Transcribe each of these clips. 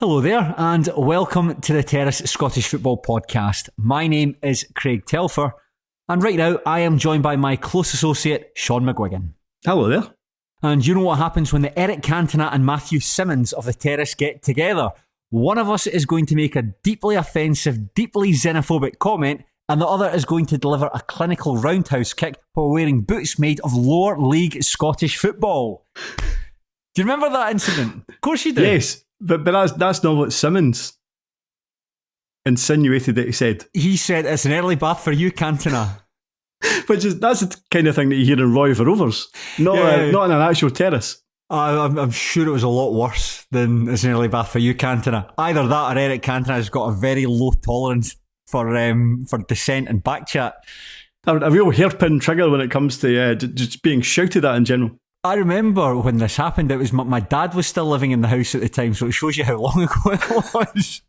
Hello there, and welcome to the Terrace Scottish Football Podcast. My name is Craig Telfer, and right now I am joined by my close associate, Shaughan McGuigan. Hello there. And you know what happens when the Eric Cantona and Matthew Simmons of the Terrace get together? One of us is going to make a deeply offensive, deeply xenophobic comment, and the other is going to deliver a clinical roundhouse kick while wearing boots made of lower league Scottish football. Do you remember that incident? Of course you do. Yes. But that's not what Simmons insinuated that he said. He said it's an early bath for you, Cantona. That's the kind of thing that you hear in Roy for Rovers, not in an actual terrace. I'm sure it was a lot worse than it's an early bath for you, Cantona. Either that or Eric Cantona has got a very low tolerance for dissent and backchat. A real hairpin trigger when it comes to just being shouted at in general. I remember when this happened, it was my dad was still living in the house at the time, so it shows you how long ago it was.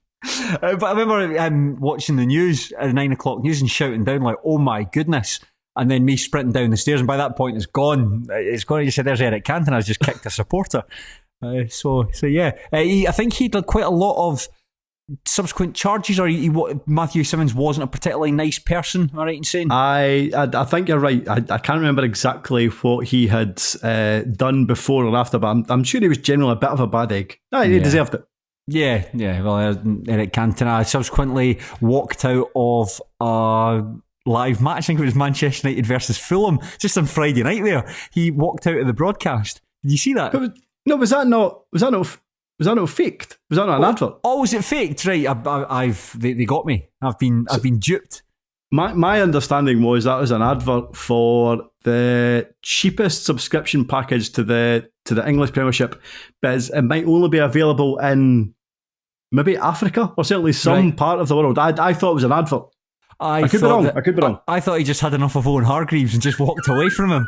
But I remember watching the news at 9 o'clock news and shouting down like, "Oh my goodness." And then me sprinting down the stairs, and by that point it's gone. It's gone. He said, "There's Eric Cantona has just kicked a supporter." So yeah. I think he did quite a lot of subsequent charges, or Matthew Simmons wasn't a particularly nice person. Am I right in saying? I think you're right. I can't remember exactly what he had done before or after, but I'm sure he was generally a bit of a bad egg. He deserved it. Yeah. Well, Eric Cantona subsequently walked out of a live match. I think it was Manchester United versus Fulham, just on Friday night. There, he walked out of the broadcast. Did you see that? Was that not faked? Was that not an advert? Oh, was it faked? Right, they got me. I've been duped. My understanding was that was an advert for the cheapest subscription package to the English Premiership, but it might only be available in maybe Africa or certainly some part of the world. I thought it was an advert. I could be wrong. I thought he just had enough of Owen Hargreaves and just walked away from him.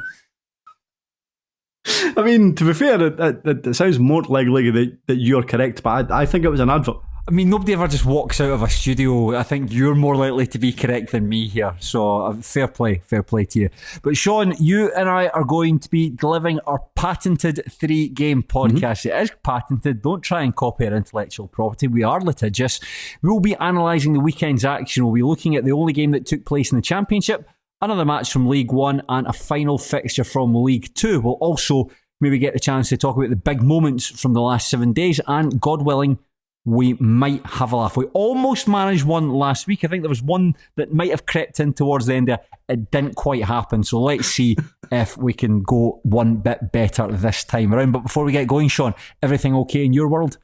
I mean, to be fair, it sounds more likely that you're correct, but I think it was an advert. I mean, nobody ever just walks out of a studio. I think you're more likely to be correct than me here. So fair play to you. But Shaughan, you and I are going to be delivering our patented 3-game podcast. It is patented. Don't try and copy our intellectual property. We are litigious. We'll be analysing the weekend's action. We'll be looking at the only game that took place in the Championship, another match from League One, and a final fixture from League Two. We'll also maybe get the chance to talk about the big moments from the last 7 days, and God willing, we might have a laugh. We almost managed one last week. I think there was one that might have crept in towards the end there. It didn't quite happen. So let's see if we can go one bit better this time around. But before we get going, Shaughan, everything okay in your world?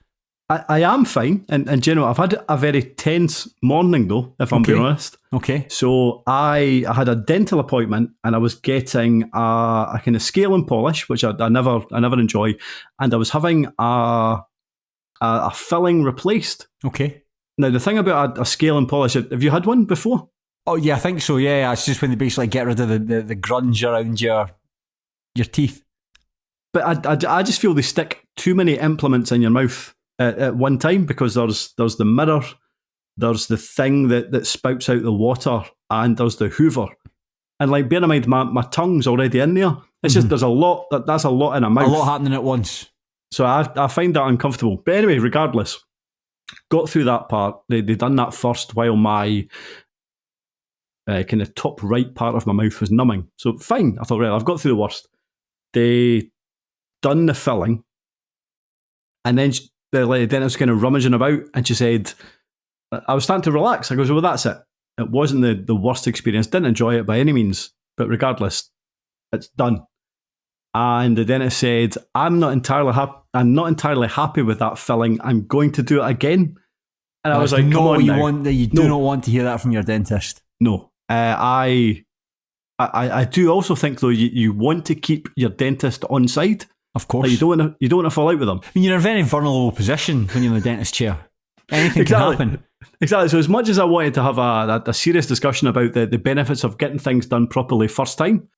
I am fine. In general, I've had a very tense morning though, if I'm being honest. Okay. So I had a dental appointment and I was getting a kind of scale and polish, which I never enjoy. And I was having a filling replaced. Okay. Now, the thing about a scale and polish, have you had one before? Oh, yeah, I think so. Yeah, it's just when they basically get rid of the grunge around your teeth. But I just feel they stick too many implements in your mouth at one time, because there's the mirror, there's the thing that spouts out the water, and there's the hoover. And like, bear in mind, my tongue's already in there. It's just that's a lot in a mouth. A lot happening at once. So I find that uncomfortable. But anyway, regardless, got through that part. They done that first while my kind of top right part of my mouth was numbing. So fine. I thought, right, I've got through the worst. They done the filling. And then the dentist was kind of rummaging about, and she said, I was starting to relax. I goes, well, that's it. It wasn't the worst experience. Didn't enjoy it by any means. But regardless, it's done. And the dentist said, I'm not entirely happy with that filling. I'm going to do it again. And I was like, no, you do not want to hear that from your dentist. No. I do also think, though, you want to keep your dentist on side. Of course. Like, you don't want to fall out with them. I mean, you're in a very vulnerable position when you're in the dentist chair. Anything can happen. Exactly. So as much as I wanted to have a serious discussion about the benefits of getting things done properly first time,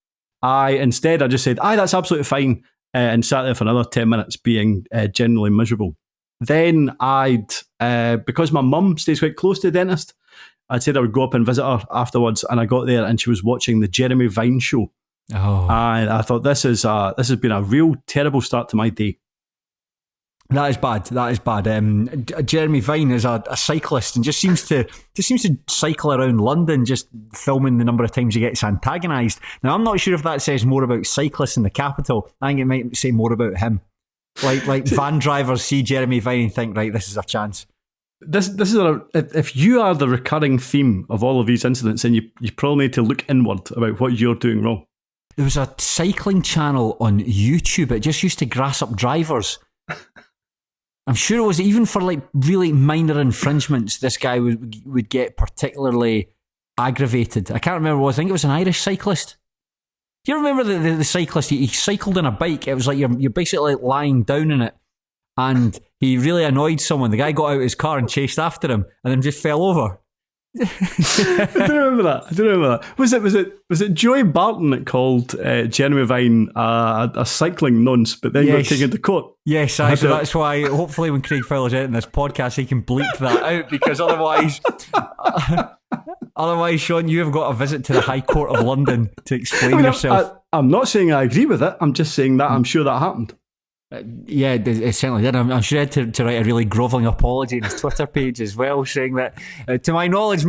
I just said, that's absolutely fine, and sat there for another 10 minutes being generally miserable. Then because my mum stays quite close to the dentist, I'd said I would go up and visit her afterwards, and I got there and she was watching the Jeremy Vine show. Oh. And I thought, this has been a real terrible start to my day. That is bad. That is bad. Jeremy Vine is a cyclist and just seems to cycle around London, just filming the number of times he gets antagonised. Now, I'm not sure if that says more about cyclists in the capital. I think it might say more about him. Like van drivers see Jeremy Vine and think, right, this is our chance. This is if you are the recurring theme of all of these incidents, then you probably need to look inward about what you're doing wrong. There was a cycling channel on YouTube. It just used to grass up drivers. I'm sure it was even for like really minor infringements. This guy would get particularly aggravated. I can't remember what it was. I think it was an Irish cyclist. Do you remember the cyclist? He cycled on a bike. It was like you're basically lying down in it, and he really annoyed someone. The guy got out of his car and chased after him, and then just fell over. I don't remember that. Was it Joey Barton that called Jeremy Vine a cycling nonce, but then got taken to court? Yes, so that's why hopefully when Craig Fowler's editing this podcast he can bleep that out, because otherwise Shaughan, you have got a visit to the High Court of London to explain yourself. I'm not saying I agree with it, I'm just saying that I'm sure that happened. Yeah, it certainly did. I'm sure he had to write a really grovelling apology on his Twitter page as well, saying that, to my knowledge,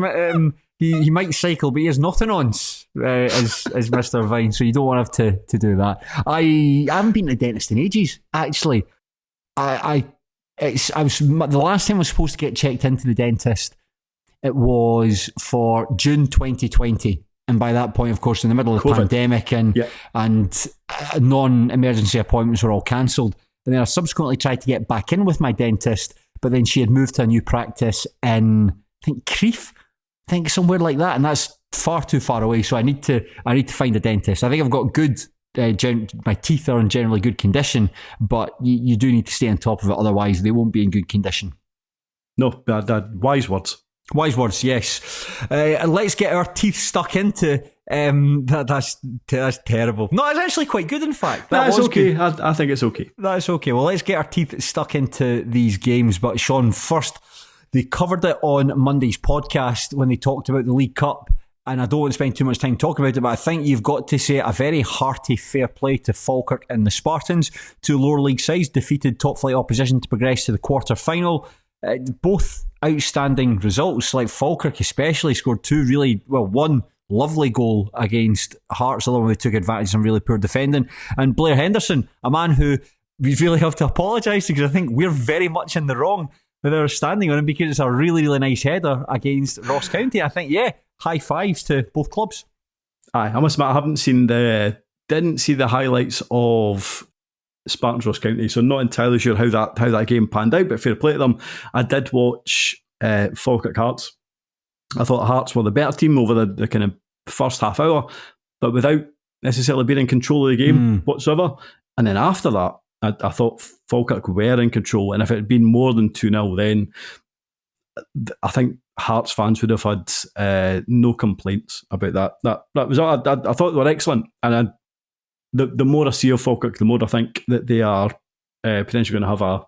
he might cycle, but he is not an once, as Mr. Vine, so you don't want to have to do that. I haven't been to the dentist in ages, actually. The last time I was supposed to get checked into the dentist, it was for June 2020. And by that point, of course, in the middle of the COVID pandemic and non-emergency appointments were all cancelled. And then I subsequently tried to get back in with my dentist, but then she had moved to a new practice in, I think, Crieff, somewhere like that. And that's far too far away. So I need to find a dentist. I think I've got good, my teeth are in generally good condition, but you do need to stay on top of it. Otherwise, they won't be in good condition. No, wise words. Wise words, yes. Let's get our teeth stuck into. That's terrible. No, it's actually quite good, in fact. That's okay. I think it's okay. That's okay. Well, let's get our teeth stuck into these games. But Shaughan, first, they covered it on Monday's podcast when they talked about the League Cup. And I don't want to spend too much time talking about it, but I think you've got to say a very hearty fair play to Falkirk and the Spartans. Two lower league sides defeated top flight opposition to progress to the quarter final. Both outstanding results, like Falkirk especially scored one lovely goal against Hearts, although they took advantage of some really poor defending. And Blair Henderson, a man who we really have to apologise to, because I think we're very much in the wrong with our standing on him, because it's a really, really nice header against Ross County. I think, high fives to both clubs. Aye, I must admit, I didn't see the highlights of Spartans Ross County, so not entirely sure how that game panned out, but fair play to them. I did watch Falkirk Hearts. I thought Hearts were the better team over the kind of first half hour, but without necessarily being in control of the game whatsoever. And then after that, I thought Falkirk were in control, and if it had been more than 2-0, then I think Hearts fans would have had no complaints about that. That was I thought they were excellent, and the more I see of Falkirk, the more I think that they are potentially going to have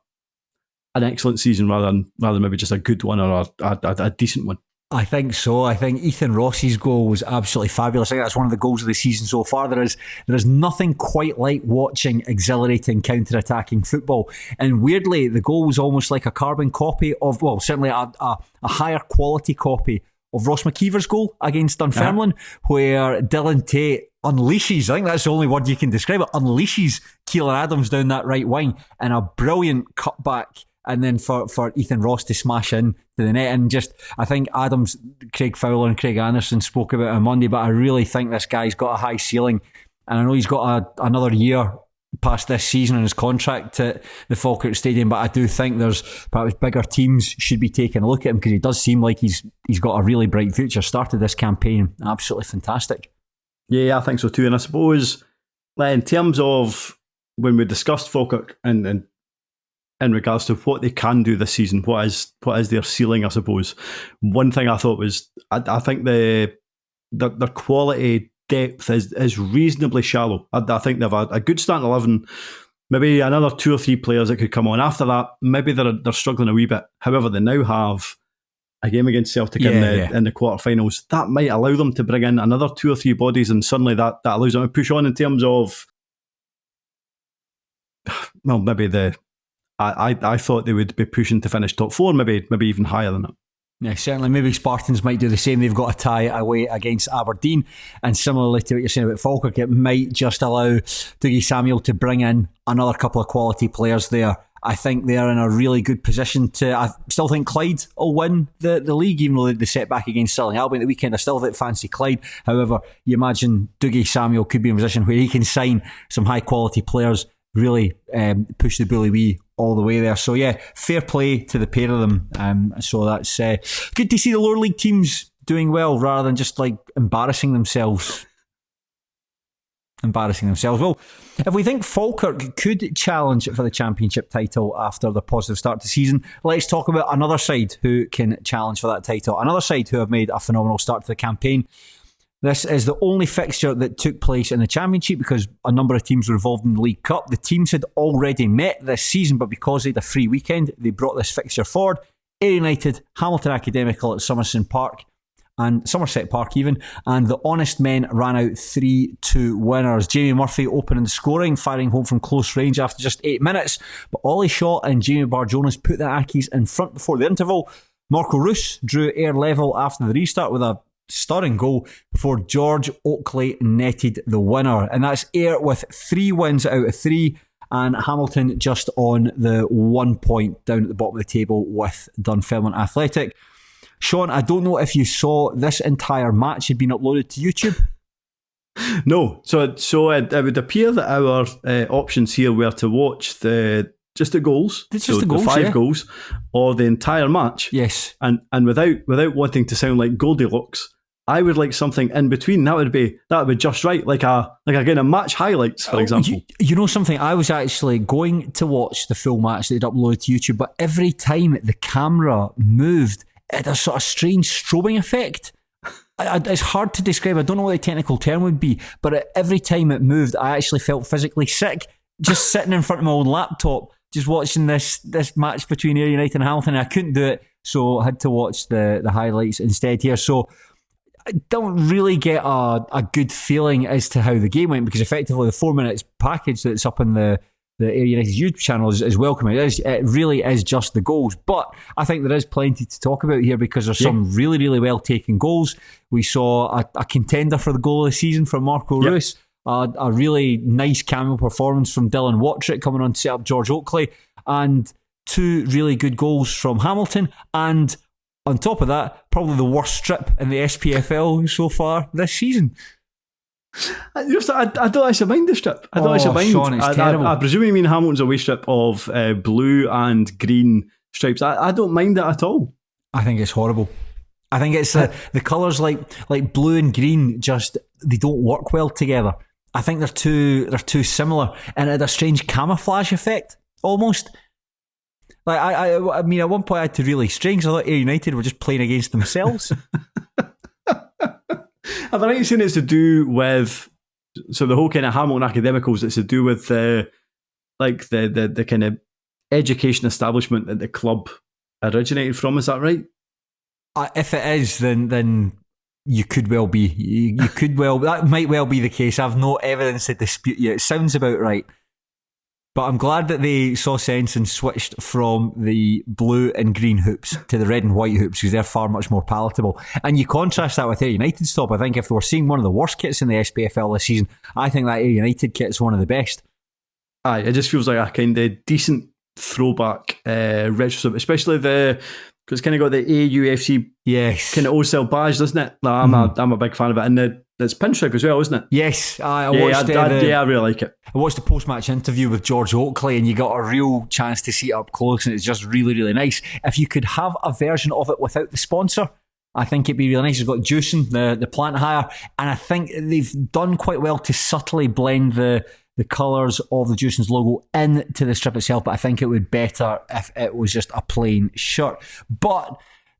an excellent season rather than maybe just a good one or a decent one. I think so. I think Ethan Ross's goal was absolutely fabulous. I think that's one of the goals of the season so far. There is nothing quite like watching exhilarating counter-attacking football. And weirdly, the goal was almost like a carbon copy of, well, certainly a higher quality copy of Ross McKeever's goal against Dunfermline, where Dylan Tate unleashes, I think that's the only word you can describe it, unleashes Keelan Adams down that right wing in a brilliant cutback, and then for Ethan Ross to smash in to the net. And just, I think Adams, Craig Fowler and Craig Anderson spoke about it on Monday, but I really think this guy's got a high ceiling, and I know he's got another year past this season on his contract at the Falkirk Stadium, but I do think there's perhaps bigger teams should be taking a look at him, because he does seem like he's got a really bright future. Started this campaign absolutely fantastic. Yeah, I think so too. And I suppose in terms of when we discussed Falkirk and in regards to what they can do this season, what is their ceiling, I suppose, one thing I thought was I think their quality depth is reasonably shallow. I think they've had a good starting 11, maybe another 2 or 3 players that could come on. After that, maybe they're struggling a wee bit. However, they now have a game against Celtic in the quarterfinals. That might allow them to bring in another 2 or 3 bodies, and suddenly that allows them to push on in terms of, well, maybe the I thought they would be pushing to finish top 4, maybe even higher than that. Yeah, certainly. Maybe Spartans might do the same. They've got a tie away against Aberdeen. And similarly to what you're saying about Falkirk, it might just allow Dougie Samuel to bring in another couple of quality players there. I think they're in a really good position I still think Clyde will win the league, even though they set back against Stirling Albion at the weekend. I still fancy Clyde. However, you imagine Dougie Samuel could be in a position where he can sign some high quality players, really push the bully wee all the way there. So yeah, fair play to the pair of them. So that's good to see the lower league teams doing well rather than just like embarrassing themselves. Well, if we think Falkirk could challenge for the championship title after the positive start to the season, let's talk about another side who can challenge for that title. Another side who have made a phenomenal start to the campaign. This is the only fixture that took place in the Championship because a number of teams were involved in the League Cup. The teams had already met this season, but because they had a free weekend, they brought this fixture forward. Ayr United, Hamilton Academical at Somerset Park even, and the Honest Men ran out 3-2 winners. Jamie Murphy opening the scoring, firing home from close range after just 8 minutes, but Ollie Shaw and Jamie Barjonas put the Ackies in front before the interval. Marco Roos drew Ayr level after the restart with a stunning goal before George Oakley netted the winner. And that's Ayr with 3 wins out of 3 and Hamilton just on the 1 point down at the bottom of the table with Dunfermline Athletic. Shaughan, I don't know if you saw this entire match had been uploaded to YouTube. No, so it would appear that our options here were to watch just the goals, the 5 goals, or the entire match. Yes, and without wanting to sound like Goldilocks, I would like something in between. That would be just right, like again a match highlights, for example. You know something? I was actually going to watch the full match that they'd uploaded to YouTube, but every time the camera moved, it had a sort of strange strobing effect. It's hard to describe. I don't know what the technical term would be, but every time it moved, I actually felt physically sick. Just sitting in front of my own laptop, just watching this match between Ayr United and Hamilton. I couldn't do it, so I had to watch the highlights instead here. So I don't really get a good feeling as to how the game went, because effectively the 4 minutes package that's up in the Ayr United YouTube channel is welcome. It really is just the goals. But I think there is plenty to talk about here because there's some really, really well taken goals. We saw a contender for the goal of the season from Marco Roos. A really nice cameo performance from Dylan Wattrick coming on to set up George Oakley. And 2 really good goals from Hamilton. And on top of that, probably the worst strip in the SPFL so far this season. I don't actually mind the strip. I don't actually mind. Shaughan, it's terrible. I presume you mean Hamilton's away strip of blue and green stripes. I don't mind that at all. I think it's horrible. I think it's the colours like blue and green they don't work well together. I think they're too similar, and it had a strange camouflage effect almost. Like I mean, at one point I had to really strain because I thought Ayr United were just playing against themselves. Have I right saying it's to do with the whole kind of Hamilton Academicals? It's to do with the kind of education establishment that the club originated from. Is that right? If it is, then you could well be. You could well. That might well be the case. I've no evidence to dispute you. It sounds about right. But I'm glad that they saw sense and switched from the blue and green hoops to the red and white hoops because they're far much more palatable. And you contrast that with Ayr United's top. I think if we're seeing one of the worst kits in the SPFL this season, I think that Ayr United kit's one of the best. Aye, it just feels like a kind of decent throwback retrospect, especially because it's kind of got the AUFC kind of OSEL badge, doesn't it? I'm a big fan of it. And it's pinstripe as well, isn't it? Yes. I watched I really like it. I watched the post-match interview with George Oakley and you got a real chance to see it up close and it's just really, really nice. If you could have a version of it without the sponsor, I think it'd be really nice. It's got Juicing, the plant hire, and I think they've done quite well to subtly blend the colours of the Juicing's logo into the strip itself, but I think it would be better if it was just a plain shirt. But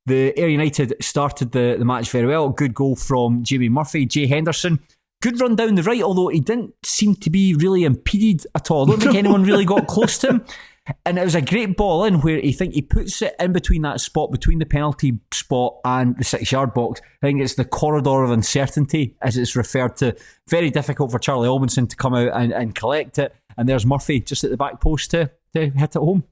the Ayr United started the match very well. Good goal from Jamie Murphy. Jay Henderson, good run down the right, although he didn't seem to be really impeded at all. I don't think anyone really got close to him. And it was a great ball in where he puts it in between that spot, between the penalty spot and the 6-yard box. I think it's the corridor of uncertainty, as it's referred to. Very difficult for Charlie Albinson to come out and collect it. And there's Murphy just at the back post to hit it home.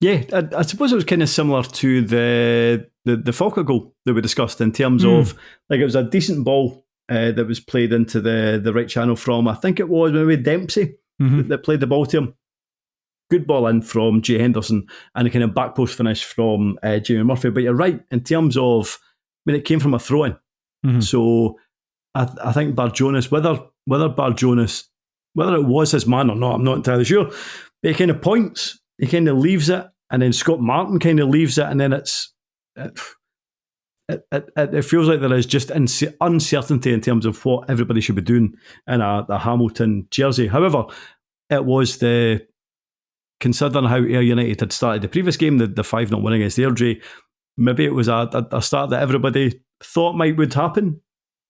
Yeah, I suppose it was kind of similar to the Falkirk goal that we discussed in terms of, like, it was a decent ball that was played into the right channel from, I think it was maybe Dempsey that played the ball to him. Good ball in from Jay Henderson and a kind of back post finish from Jamie Murphy. But you're right, in terms of, I mean, it came from a throw-in. So I think Barjonas, whether Barjonas, whether it was his man or not, I'm not entirely sure, but he kind of points, he kind of leaves it, and then Scott Martin kind of leaves it, and then it feels like there is just uncertainty in terms of what everybody should be doing in a Hamilton jersey. However, it was considering how Ayr United had started the previous game, the 5-0 win against Airdrie, maybe it was a start that everybody thought would happen,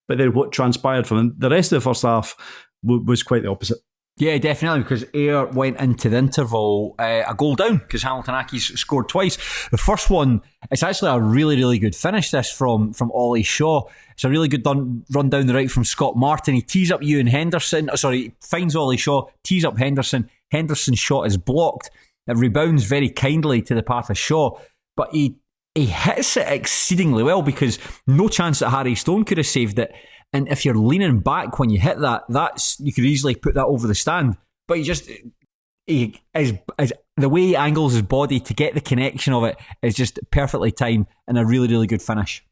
but then what transpired from the rest of the first half was quite the opposite. Yeah, definitely, because Ayr went into the interval a goal down because Hamilton Accies scored twice. The first one, it's actually a really, really good finish, this from Ollie Shaw. It's a really good run down the right from Scott Martin. He tees up Ewan Henderson. Finds Ollie Shaw, tees up Henderson. Henderson's shot is blocked. It rebounds very kindly to the path of Shaw, but he hits it exceedingly well because no chance that Harry Stone could have saved it. And if you're leaning back when you hit that's you could easily put that over the stand. But the way he angles his body to get the connection of it is just perfectly timed and a really, really good finish.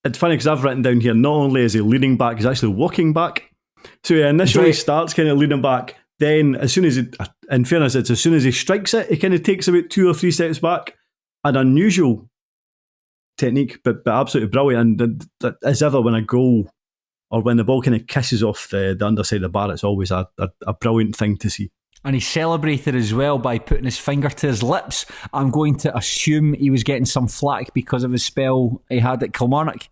It's funny because I've written down here, not only is he leaning back, he's actually walking back. So he initially starts kind of leaning back. Then as soon as in fairness, it's as soon as he strikes it, he kind of takes about 2 or 3 steps back. An unusual technique, but absolutely brilliant. And as ever, when a goal or when the ball kind of kisses off the underside of the bar, it's always a brilliant thing to see. And he celebrated as well by putting his finger to his lips. I'm going to assume he was getting some flack because of his spell he had at Kilmarnock.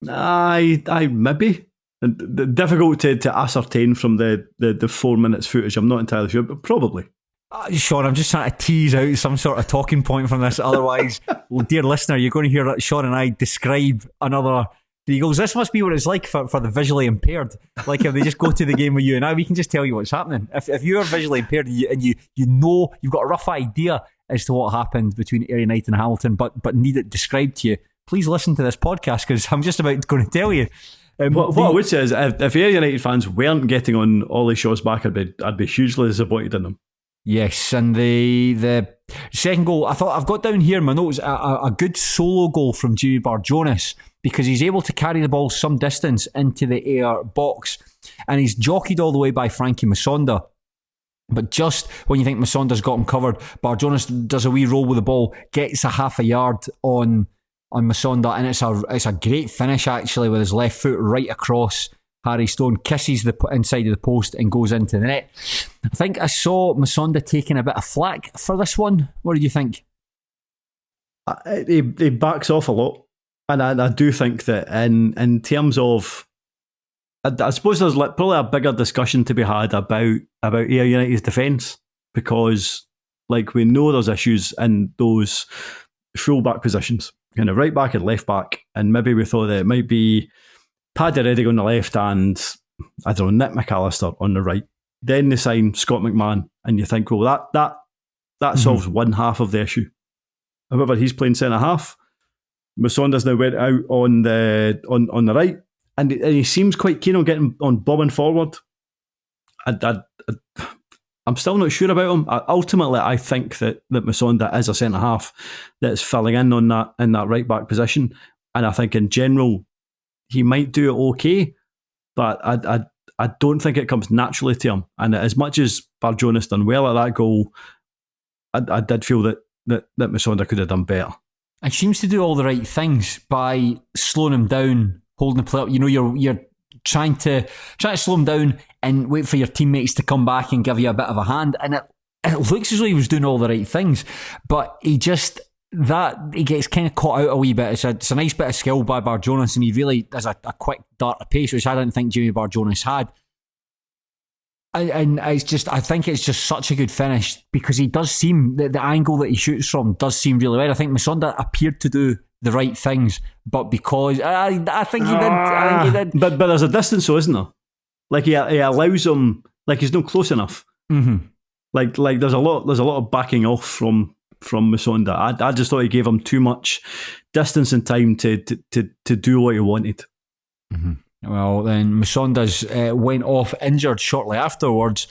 I maybe. Difficult to ascertain from the 4 minutes footage. I'm not entirely sure, but probably. Shaughan, I'm just trying to tease out some sort of talking point from this. Otherwise, well, dear listener, you're going to hear Shaughan and I describe another. He goes, this must be what it's like for the visually impaired. Like if they just go to the game with you and I, we can just tell you what's happening. If you're visually impaired and you know, you've got a rough idea as to what happened between Ayr United and Hamilton, but need it described to you, please listen to this podcast because I'm just about going to tell you. What I would say is if Ayr United fans weren't getting on Ollie Shaw's back, I'd be hugely disappointed in them. Yes, and the second goal, I thought I've got down here in my notes a good solo goal from Jimmy Barjonas because he's able to carry the ball some distance into the Ayr box and he's jockeyed all the way by Frankie Masonda. But just when you think Masonda's got him covered, Barjonas does a wee roll with the ball, gets a half a yard on Masonda, and it's a great finish actually with his left foot right across Harry Stone, kisses the inside of the post and goes into the net. I think I saw Masonda taking a bit of flack for this one. What do you think? He backs off a lot, and I do think that in terms of, I suppose there's probably a bigger discussion to be had about Ayr United's defence because, like, we know there's issues in those full-back positions, kind of right back and left back, and maybe we thought that it might be Paddy Reddick on the left and, I don't know, Nick McAllister on the right. Then they sign Scott McMahon, and you think, well, that solves one half of the issue. However, he's playing centre half. Masonda's now went out on the right, and he seems quite keen on getting on bombing forward. I'm still not sure about him. Ultimately, I think that Masonda is a centre half that's filling in on that right back position, and I think in general he might do it okay, but I don't think it comes naturally to him. And as much as Barjonas done well at that goal, I did feel that Masonda could have done better. He seems to do all the right things by slowing him down, holding the play up. You know, you're trying to slow him down and wait for your teammates to come back and give you a bit of a hand. And it looks as though he was doing all the right things, but he gets kind of caught out a wee bit. It's a nice bit of skill by Barjonas, and he really has a quick dart of pace, which I didn't think Jimmy Barjonas had. And I think it's just such a good finish because he does seem, the angle that he shoots from does seem really well. I think Masonda appeared to do the right things, but because I think he did. But there's a distance, though, isn't there? Like he allows him, like he's not close enough. Mm-hmm. Like there's a lot of backing off from Musonda. I just thought he gave him too much distance and time to do what he wanted. Mm-hmm. Well, then Musonda's went off injured shortly afterwards,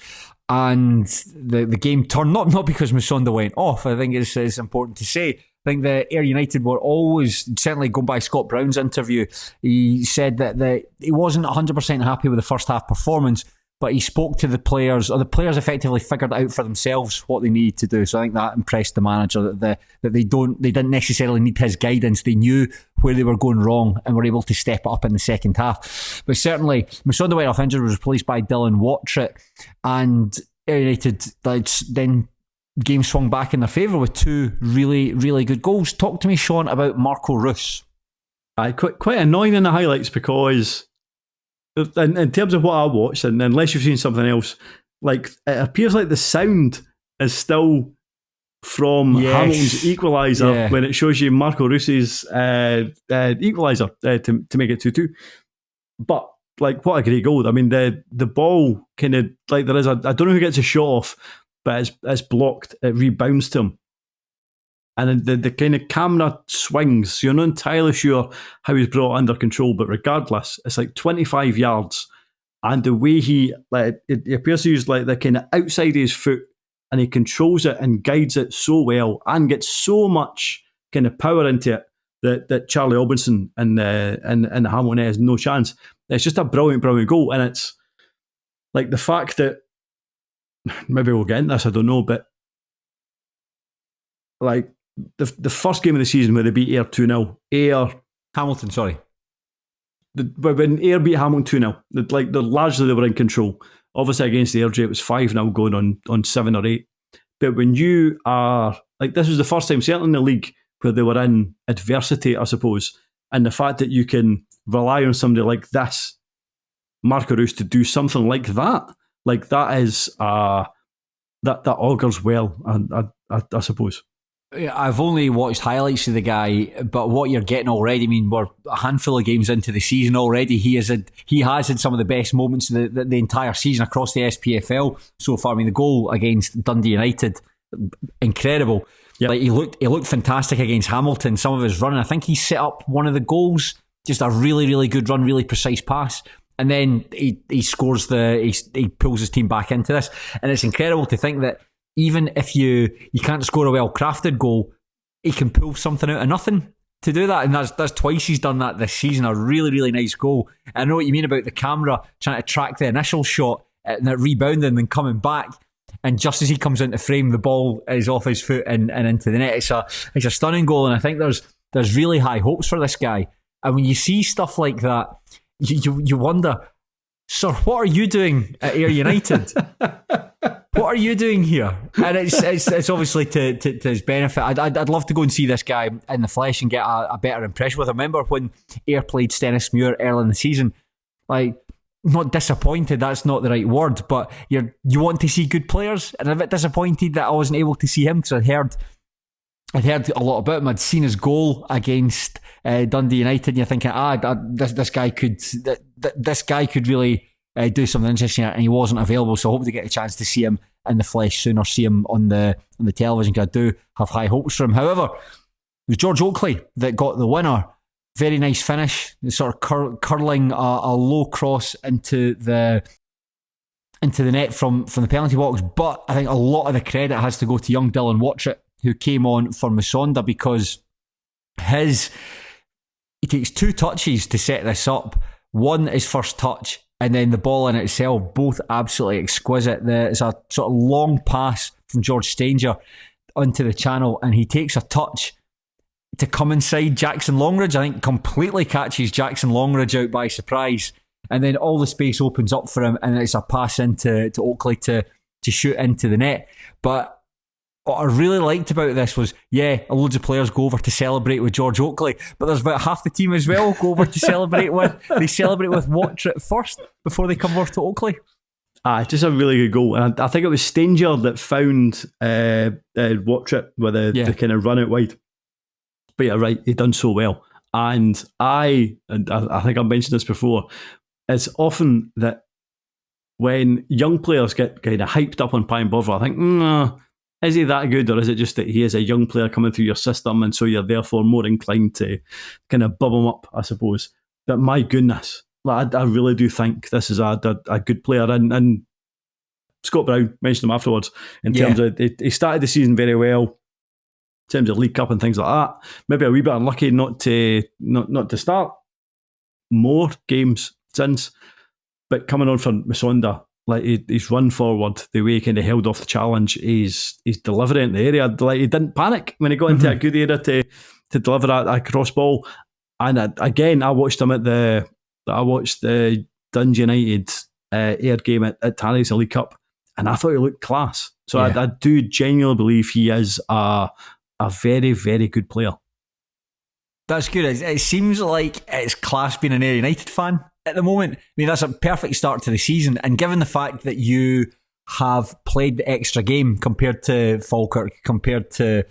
and the game turned, not because Musonda went off. I think it's important to say. I think the Ayr United were always, certainly going by Scott Brown's interview, he said that he wasn't 100% happy with the first half performance, but he spoke to the players, or the players effectively figured out for themselves what they needed to do. So I think that impressed the manager, that they didn't necessarily need his guidance. They knew where they were going wrong and were able to step up in the second half. But certainly, Musonda went off injured, was replaced by Dylan Wattrett, and Ayr United then game swung back in their favour with two really, really good goals. Talk to me, Shaughan, about Marco Roos. Quite annoying in the highlights, because in terms of what I watched, and unless you've seen something else, like, it appears like the sound is still from Hamilton's equaliser when it shows you Marco Roos's equaliser to make it 2-2. But like, what a great goal. I mean, the ball kind of, like, there is I don't know who gets a shot off, but it's blocked. It rebounds to him. And the kind of camera swings, so you're not entirely sure how he's brought under control, but regardless, it's like 25 yards. And the way he appears to use like the kind of outside of his foot, and he controls it and guides it so well and gets so much kind of power into it that Charlie Albinson and Hamilton has no chance. It's just a brilliant, brilliant goal. And it's like the fact that, maybe we'll get into this, I don't know, but like the first game of the season where they beat Ayr 2-0, Hamilton, sorry. When Ayr beat Hamilton 2-0, like, largely they were in control. Obviously against the Airdrie it was 5-0 going on 7 or 8. But when you are, like, this was the first time, certainly in the league, where they were in adversity, I suppose, and the fact that you can rely on somebody like this, Marco Roos, to do something like that is that augurs well, I suppose. I've only watched highlights of the guy, but what you're getting already, I mean, we're a handful of games into the season already. He has had some of the best moments of the entire season across the SPFL so far. I mean, the goal against Dundee United, incredible. Yep. Like, he looked fantastic against Hamilton. Some of his running, I think he set up one of the goals, just a really, really good run, really precise pass. And then he scores he pulls his team back into this. And it's incredible to think that even if you can't score a well-crafted goal, he can pull something out of nothing to do that. And that's twice he's done that this season. A really, really nice goal. I know what you mean about the camera trying to track the initial shot and it rebounding and then coming back. And just as he comes into frame, the ball is off his foot and into the net. It's a stunning goal, and I think there's really high hopes for this guy. And when you see stuff like that, you wonder, sir, what are you doing at Ayr United? What are you doing here? And it's obviously to his benefit. I'd love to go and see this guy in the flesh and get a better impression with him. I remember when Ayr played Stennismuir early in the season, like, not disappointed, that's not the right word, but you want to see good players, and I'm a bit disappointed that I wasn't able to see him, because I'd heard a lot about him. I'd seen his goal against Dundee United, and you're thinking, this guy could really do something interesting, and he wasn't available. So I hope to get a chance to see him in the flesh soon, or see him on the television, because I do have high hopes for him. However, it was George Oakley that got the winner. Very nice finish, sort of curling a low cross into the net from the penalty box. But I think a lot of the credit has to go to young Dylan Wattrett, who came on for Musonda, because he takes 2 touches to set this up. One is first touch, and then the ball in itself, both absolutely exquisite. It's a sort of long pass from George Stanger onto the channel, and he takes a touch to come inside Jackson Longridge. I think completely catches Jackson Longridge out by surprise, and then all the space opens up for him, and it's a pass into Oakley to shoot into the net. But what I really liked about this was, loads of players go over to celebrate with George Oakley, but there's about half the team as well go over to celebrate with Wattrett first before they come over to Oakley. Just a really good goal. And I think it was Stanger that found Wattrett with the kind of run out wide. But you're right, he done so well. And I think I've mentioned this before, it's often that when young players get kind of hyped up on Pine Bovril, I think, Is he that good, or is it just that he is a young player coming through your system, and so you're therefore more inclined to kind of bub him up, I suppose? But my goodness, like, I really do think this is a good player. And Scott Brown mentioned him afterwards in terms of he started the season very well in terms of League Cup and things like that. Maybe a wee bit unlucky not to start more games since, but coming on for Musonda, like he's run forward, the way he kind of held off the challenge, he's delivering in the area. Like, he didn't panic when he got into a good area to deliver a cross ball. And again, I watched the Dundee United Ayr game at Tannies League Cup, and I thought he looked class. So I do genuinely believe he is a very, very good player. That's good. It seems like it's class being an Ayr United fan at the moment. I mean, that's a perfect start to the season. And given the fact that you have played the extra game compared to Falkirk, compared to, I'm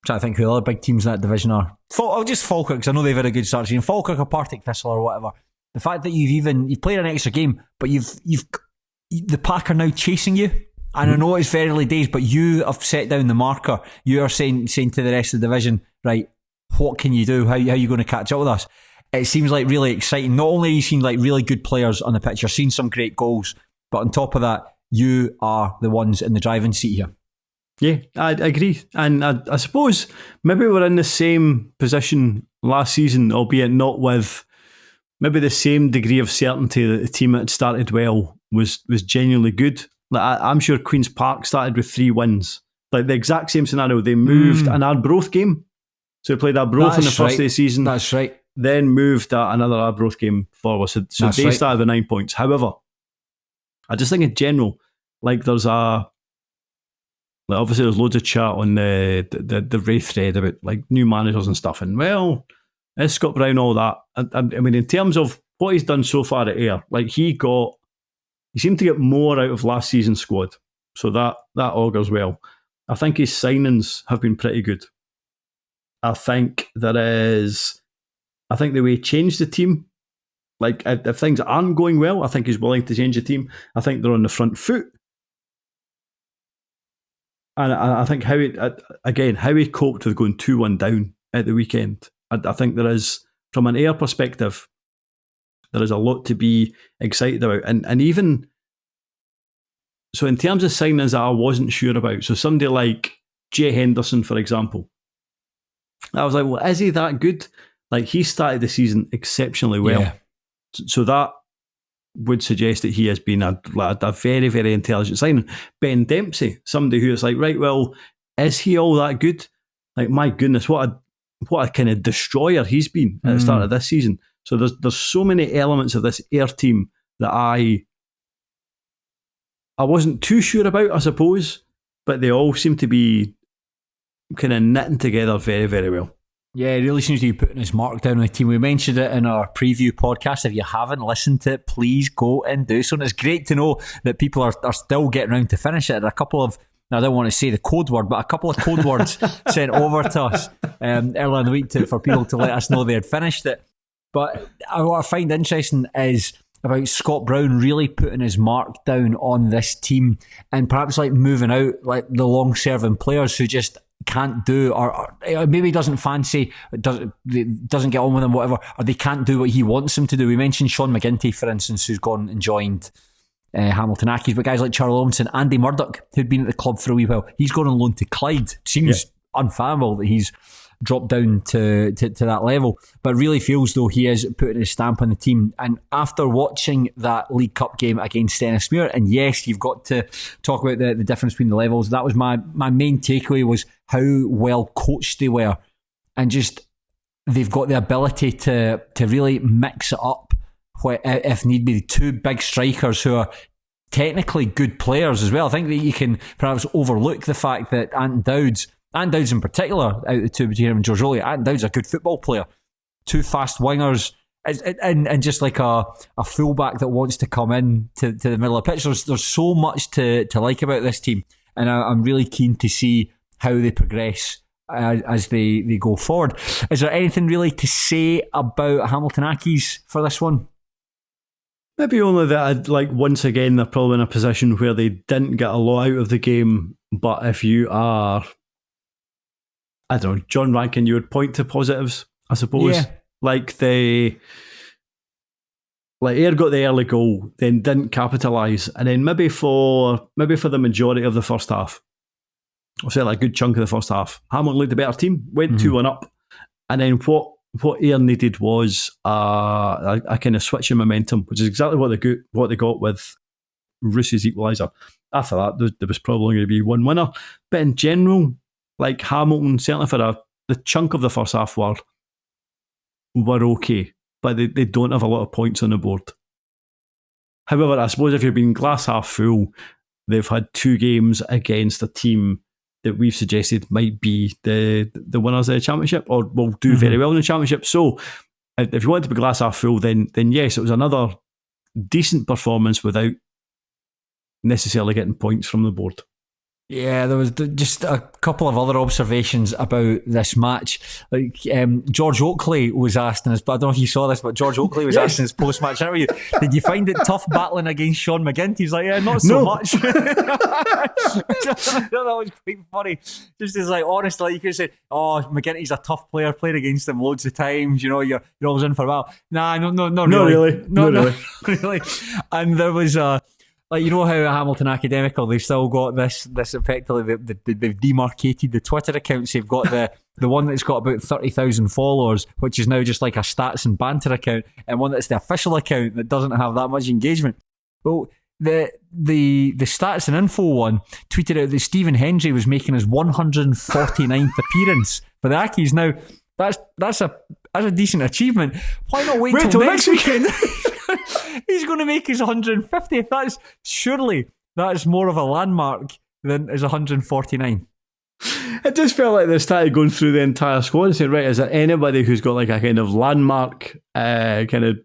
trying to think who the other big teams in that division are. Just Falkirk, because I know they've had a good start to the season. Falkirk or Partick Thistle or whatever. The fact that you've played an extra game, but the pack are now chasing you. And I know it's very early days, but you have set down the marker. You are saying to the rest of the division, right, what can you do? How are you going to catch up with us? It seems like really exciting. Not only are you seeing like really good players on the pitch, you're seeing some great goals, but on top of that, you are the ones in the driving seat here. Yeah, I agree. And I suppose maybe we're in the same position last season, albeit not with maybe the same degree of certainty that the team that had started well was genuinely good. Like, I'm sure Queen's Park started with 3 wins. Like the exact same scenario. They moved an Arbroath game. So they played Arbroath in the first day of the season. That's right. Then moved another Arbroath game forward. So they started with 9 points. However, I just think in general, like obviously there's loads of chat on the Wraith thread about like new managers and stuff. And well, is Scott Brown all that? I mean, in terms of what he's done so far at Ayr, like he seemed to get more out of last season's squad. So that augurs well. I think his signings have been pretty good. I think the way he changed the team, like if things aren't going well, I think he's willing to change the team. I think they're on the front foot. And I think how he coped with going 2-1 down at the weekend. I think there is, from an Ayr perspective, there is a lot to be excited about. And even, so in terms of signings that I wasn't sure about, so somebody like Jay Henderson, for example, I was like, well, is he that good? Like, he started the season exceptionally well. Yeah. So that would suggest that he has been a very, very intelligent signing. Ben Dempsey, somebody who is like, right, well, is he all that good? Like, my goodness, what a kind of destroyer he's been at the start of this season. So there's so many elements of this Ayr team that I wasn't too sure about, I suppose, but they all seem to be kind of knitting together very, very well. Yeah, he really seems to be putting his mark down on the team. We mentioned it in our preview podcast. If you haven't listened to it, please go and do so. And it's great to know that people are still getting around to finish it. A couple of, I don't want to say the code word, but a couple of code words sent over to us earlier in the week for people to let us know they had finished it. But what I find interesting is about Scott Brown really putting his mark down on this team and perhaps like moving out like the long-serving players who just can't do, or maybe doesn't fancy, doesn't get on with them, whatever, or they can't do what he wants them to do. We mentioned Shaughan McGuigan, for instance, who's gone and joined Hamilton Accies, but guys like Charlie Robinson, Andy Murdoch, who'd been at the club for a wee while, he's gone on loan to Clyde. Seems unfathomable that he's dropped down to that level, but really feels though he is putting his stamp on the team. And after watching that League Cup game against Stennismuir, and yes, you've got to talk about the difference between the levels, that was my main takeaway, was how well coached they were, and just they've got the ability to really mix it up if need be. The two big strikers who are technically good players as well. I think that you can perhaps overlook the fact that Ant Dowds in particular, out of the two between him and George Rowley, Ant Dowds is a good football player. Two fast wingers, and just like a fullback that wants to come in to the middle of the pitch. There's so much to like about this team, and I'm really keen to see how they progress as they go forward. Is there anything really to say about Hamilton Accies for this one? Maybe only that, once again, they're probably in a position where they didn't get a lot out of the game But if you are, I don't know, John Rankin, you would point to positives, I suppose. Yeah. Like Ayr got the early goal, then didn't capitalise, and then maybe for the majority of the first half, I'll say like a good chunk of the first half, Hamilton looked the better team, went 2-1 up, and then what Ayr needed was a kind of switch in momentum, which is exactly what they got with Roos's equaliser. After that, there was probably going to be one winner, but in general, like Hamilton, certainly for the chunk of the first half were okay, but they don't have a lot of points on the board. However, I suppose if you're being glass half full, they've had 2 games against a team that we've suggested might be the winners of the championship or will do very well in the championship. So if you want to be glass half full, then yes, it was another decent performance without necessarily getting points from the board. Yeah, there was just a couple of other observations about this match. Like George Oakley was asked in his, I don't know if you saw this, but George Oakley was asked in his post-match interview, did you find it tough battling against Shaughan McGuigan? He's like, yeah, not so much. I thought that was quite funny. Just as like, honestly, you could say, oh, McGuinn's a tough player, played against him loads of times, you know, you're always in for a while. Nah, no really. Not really. And there was like, you know how at Hamilton Academical they've still got this effectively, they've demarcated the Twitter accounts. They've got the one that's got about 30,000 followers, which is now just like a stats and banter account, and one that's the official account that doesn't have that much engagement. Well, the stats and info one tweeted out that Stephen Hendry was making his 149th appearance for the Ackies. Now, that's a decent achievement. Why not wait till next weekend? He's going to make his 150th. That's more of a landmark than his 149. It just felt like they started going through the entire squad and saying, right, is there anybody who's got like a kind of landmark kind of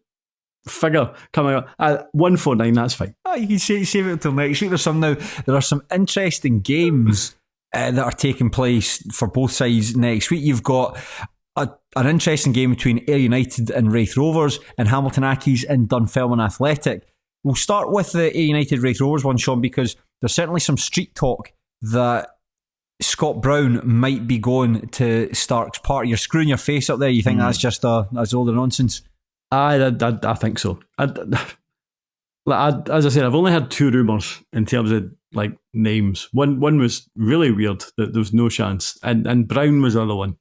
figure coming up? 149, that's fine. Oh, you can save it until next week. There are some interesting games that are taking place for both sides next week. You've got an interesting game between Ayr United and Raith Rovers, and Hamilton Ackies and Dunfermline Athletic. We'll start with the Ayr United Raith Rovers one, Shaughan, because there's certainly some street talk that Scott Brown might be going to Stark's Park. You're screwing your face up there. You think that's just that's older nonsense? I think so. As I said, I've only had 2 rumours in terms of like names. One was really weird that there was no chance, and Brown was the other one.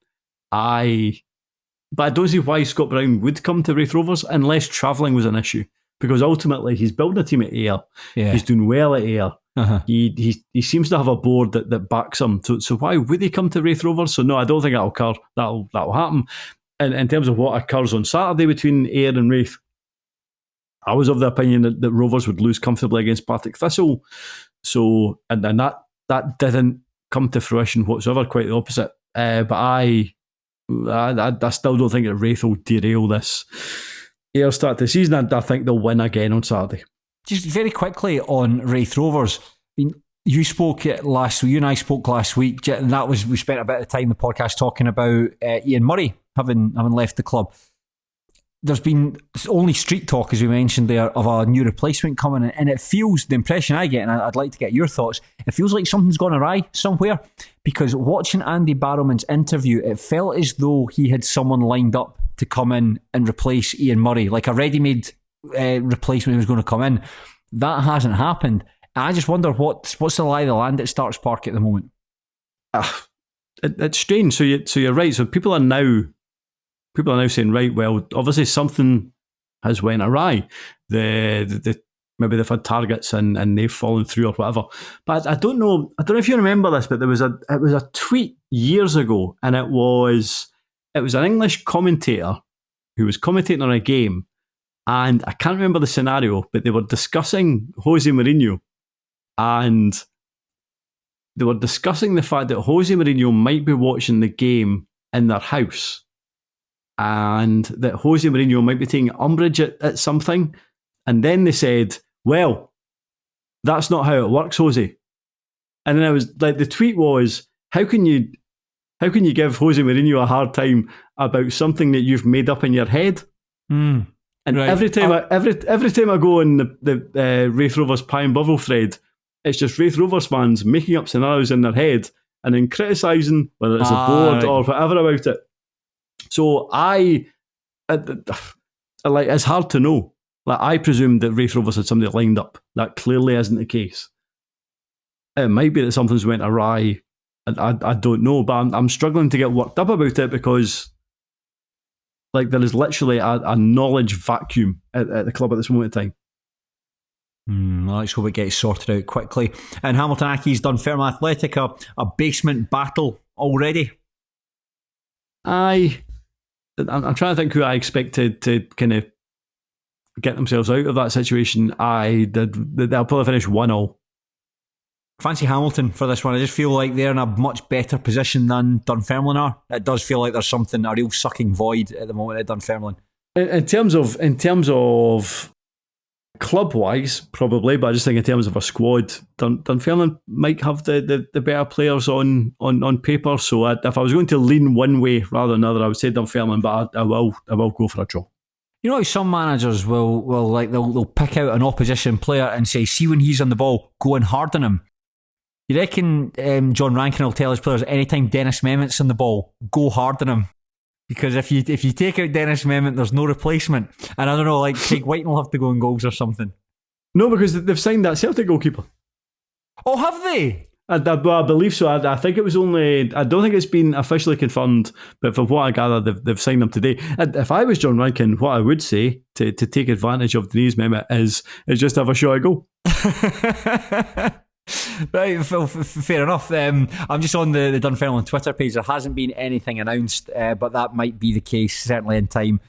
But I don't see why Scott Brown would come to Raith Rovers unless travelling was an issue, because ultimately he's building a team at Ayr. Yeah. He's doing well at Ayr. He seems to have a board that backs him. So why would he come to Raith Rovers? So no, I don't think that'll occur. That'll happen. And in terms of what occurs on Saturday between Ayr and Raith, I was of the opinion that Rovers would lose comfortably against Partick Thistle. So and that didn't come to fruition whatsoever. Quite the opposite. But I still don't think that Raith will derail this Ayr start to the season, and I think they'll win again on Saturday. Just very quickly on Raith Rovers, I mean, you and I spoke last week, and that was, we spent a bit of time in the podcast talking about Ian Murray having left the club. There's been only street talk, as we mentioned there, of a new replacement coming in, and it feels, the impression I get, and I'd like to get your thoughts, it feels like something's gone awry somewhere, because watching Andy Barrowman's interview, it felt as though he had someone lined up to come in and replace Ian Murray, like a ready-made replacement who was going to come in. That hasn't happened. And I just wonder what's the lie of the land at Starks Park at the moment. It's strange. So you're right. So people are now saying, right, well, obviously something has went awry. Maybe they've had targets and they've fallen through or whatever. But I don't know if you remember this, but it was a tweet years ago, and it was an English commentator who was commentating on a game, and I can't remember the scenario, but they were discussing Jose Mourinho, and they were discussing the fact that Jose Mourinho might be watching the game in their house, and that Jose Mourinho might be taking umbrage at something. And then they said, well, that's not how it works, Jose. And then I was like, the tweet was, how can you give Jose Mourinho a hard time about something that you've made up in your head? And right. every time I go on the Raith Rovers Pie and Bovril thread, It's just Wraith Rovers fans making up scenarios in their head and then criticising whether it's a board or whatever about it. So it's hard to know. Like, I presumed that Wraith Rovers had somebody lined up. That clearly isn't the case. It might be that something's went awry. I don't know, but I'm struggling to get worked up about it because, like, there is literally a knowledge vacuum at the club at this moment in time. Let's hope it gets sorted out quickly. And Hamilton Accies Dunfermline Athletic, a basement battle already. I'm trying to think who I expected to kind of get themselves out of that situation. They'll probably finish 1-1. Fancy Hamilton for this one. I just feel like they're in a much better position than Dunfermline are. It does feel like there's a real sucking void at the moment at Dunfermline. In terms of club-wise, probably, but I just think in terms of a squad, Dunfermline might have the better players on paper. So if I was going to lean one way rather than another, I would say Dunfermline, but I will go for a draw. You know how some managers will like they'll pick out an opposition player and say, see when he's on the ball, go and harden him. You reckon John Rankin will tell his players anytime Dennis Mehmet's on the ball, go harden him? Because if you take out Dennis Mehmet, there's no replacement. And I don't know, like Craig Whiten will have to go in goals or something. No, because they've signed that Celtic goalkeeper. Oh, have they? I believe so. I think it was only... I don't think it's been officially confirmed, but from what I gather, they've signed him today. And if I was John Rankin, what I would say to take advantage of Denise Mehmet is just have a shot at goal. Right, fair enough. I'm just on the Dunfermline Twitter page. There hasn't been anything announced, but that might be the case, certainly in time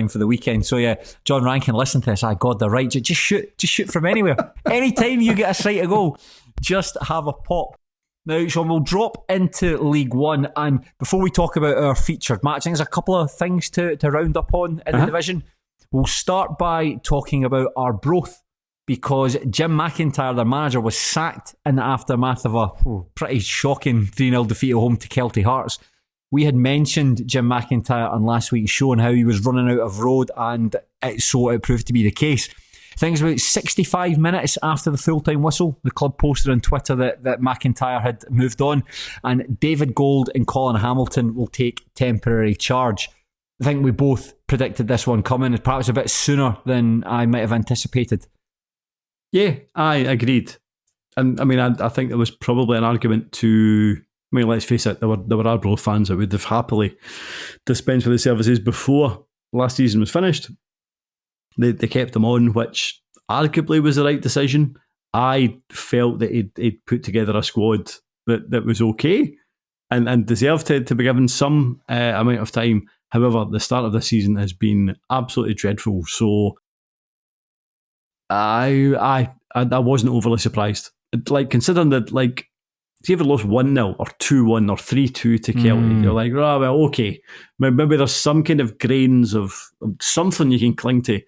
for the weekend. So yeah, John Rankin, listen to this. God, they're right. Just shoot from anywhere. Anytime you get a sight of goal, just have a pop. Now, Shaughan, we'll drop into League One, and before we talk about our featured match, I think there's a couple of things to round up on in the division. We'll start by talking about Arbroath, because Jim McIntyre, their manager, was sacked in the aftermath of a pretty shocking 3-0 defeat at home to Kelty Hearts. We had mentioned Jim McIntyre on last week's show and how he was running out of road, and it proved to be the case. I think it was about 65 minutes after the full-time whistle, the club posted on Twitter that McIntyre had moved on, and David Gold and Colin Hamilton will take temporary charge. I think we both predicted this one coming, perhaps a bit sooner than I might have anticipated. Yeah, I agreed. And I mean, I think there was probably an argument to... I mean, let's face it, there were Arbroath fans that would have happily dispensed with the services before last season was finished. They kept him on, which arguably was the right decision. I felt that he'd put together a squad that was okay and deserved to be given some amount of time. However, the start of this season has been absolutely dreadful. So I wasn't overly surprised. Like, considering that, like, if you ever lost 1-0 or 2-1 or 3-2 to Kelty, you're like, oh, well, okay. Maybe there's some kind of grains of something you can cling to.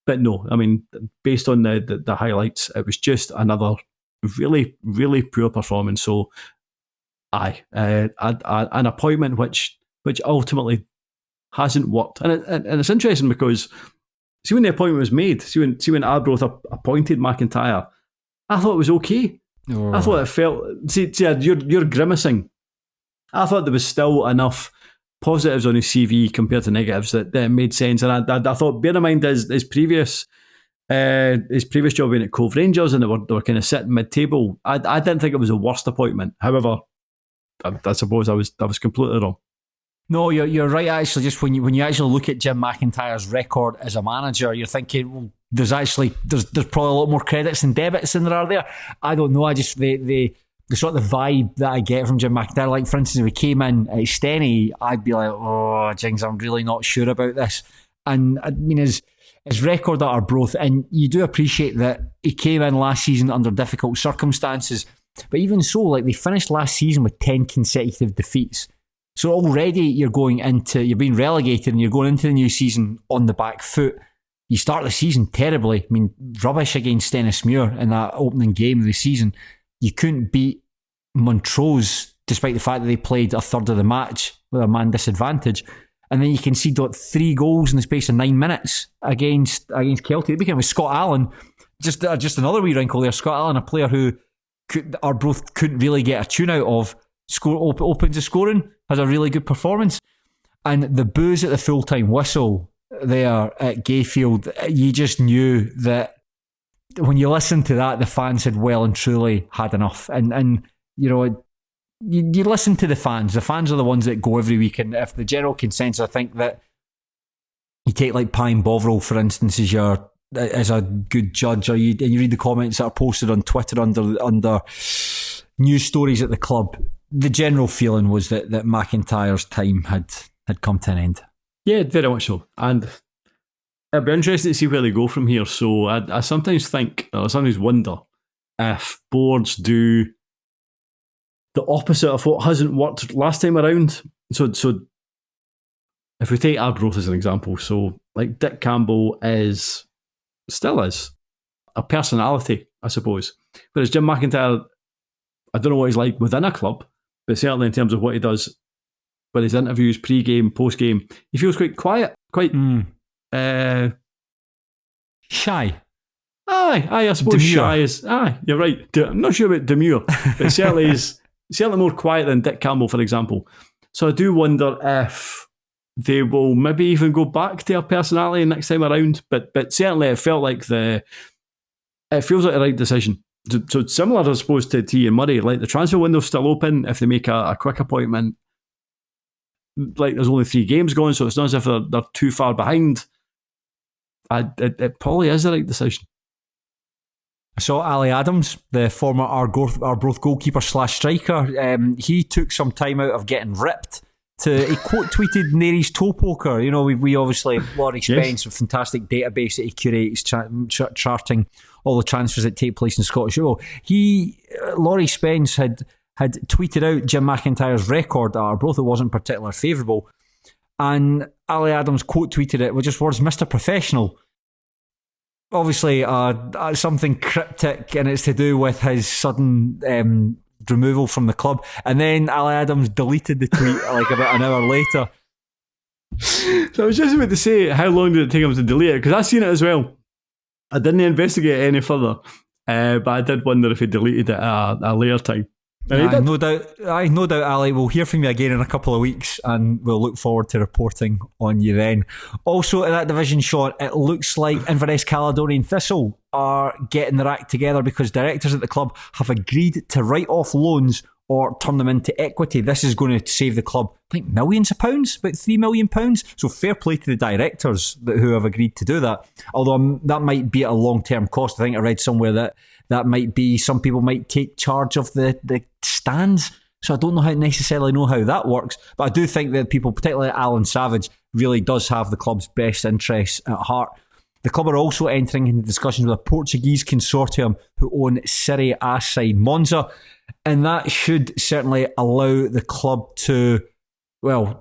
But no, I mean, based on the highlights, it was just another really, really poor performance. So, an appointment which ultimately hasn't worked. And it's interesting because, see when the appointment was made, see when Arbroath appointed McIntyre, I thought it was okay. I thought it felt... See, you're grimacing. I thought there was still enough positives on his CV compared to negatives that made sense. And I thought, bear in mind his previous job being at Cove Rangers, and they were kind of sitting mid-table. I didn't think it was the worst appointment. However, I suppose I was completely wrong. No, you're right. Actually, just when you actually look at Jim McIntyre's record as a manager, you're thinking, well, there's probably a lot more credits and debits than there are there. I don't know. I just the sort of the vibe that I get from Jim McIntyre, like for instance, if he came in at Steny, I'd be like, oh, Jings, I'm really not sure about this. And I mean, his record at Arbroath, and you do appreciate that he came in last season under difficult circumstances, but even so, like, they finished last season with 10 consecutive defeats. So already you're being relegated and you're going into the new season on the back foot. You start the season terribly. I mean, rubbish against Stennismuir in that opening game of the season. You couldn't beat Montrose despite the fact that they played a third of the match with a man disadvantage. And then you concede 3 goals in the space of 9 minutes against Kelty. It became with Scott Allen. Just another wee wrinkle there. Scott Allen, a player who Arbroath couldn't really get a tune out of. Opens the scoring, has a really good performance. And the boos at the full-time whistle there at Gayfield, you just knew that when you listened to that, the fans had well and truly had enough. And you know, you listen to the fans. The fans are the ones that go every week. And if the general consensus, I think that you take like Pine Bovril, for instance, as a good judge, and you read the comments that are posted on Twitter under news stories at the club, the general feeling was that McIntyre's time had come to an end. Yeah, very much so. And it'll be interesting to see where they go from here. So I sometimes think, or I sometimes wonder, if boards do the opposite of what hasn't worked last time around. So if we take Arbroath as an example, so like Dick Campbell still is a personality, I suppose. Whereas Jim McIntyre, I don't know what he's like within a club, but certainly in terms of what he does with his interviews, pre-game, post-game, he feels quite quiet, quite shy. Aye, I suppose demure. Shy is. Aye, you're right. I'm not sure about demure, but certainly is certainly more quiet than Dick Campbell, for example. So I do wonder if they will maybe even go back to their personality next time around. But certainly it feels like the right decision. So similar, I suppose, to Ian Murray. Like the transfer window's still open. If they make a quick appointment, like there's only 3 games going, so it's not as if they're too far behind. It probably is the right decision. I saw Ali Adams, the former Arbroath goalkeeper / striker. He took some time out of getting ripped. He quote tweeted Nary's toe poker. You know, we obviously, Laurie Spence, a fantastic database that he curates, charting all the transfers that take place in Scottish football. Laurie Spence had tweeted out Jim McIntyre's record at Arbroath. It wasn't particularly favourable. And Ali Adams quote tweeted it with just words, Mr. Professional. Obviously, something cryptic, and it's to do with his sudden removal from the club. And then Ali Adams deleted the tweet like about an hour later. So I was just about to say, how long did it take him to delete it? Because I seen it as well. I didn't investigate it any further, but I did wonder if he deleted it at a later time. No doubt, Ali. We'll hear from you again in a couple of weeks, and we'll look forward to reporting on you then. Also in that division, Shaughan, it looks like Inverness Caledonian Thistle are getting their act together because directors at the club have agreed to write off loans or turn them into equity. This is going to save the club, I think, millions of pounds, about £3 million. So fair play to the directors who have agreed to do that. Although that might be at a long-term cost. I think I read somewhere that might be, some people might take charge of the stands. So I don't necessarily know how that works. But I do think that people, particularly Alan Savage, really does have the club's best interests at heart. The club are also entering into discussions with a Portuguese consortium who own Serie A side Monza. And that should certainly allow the club to,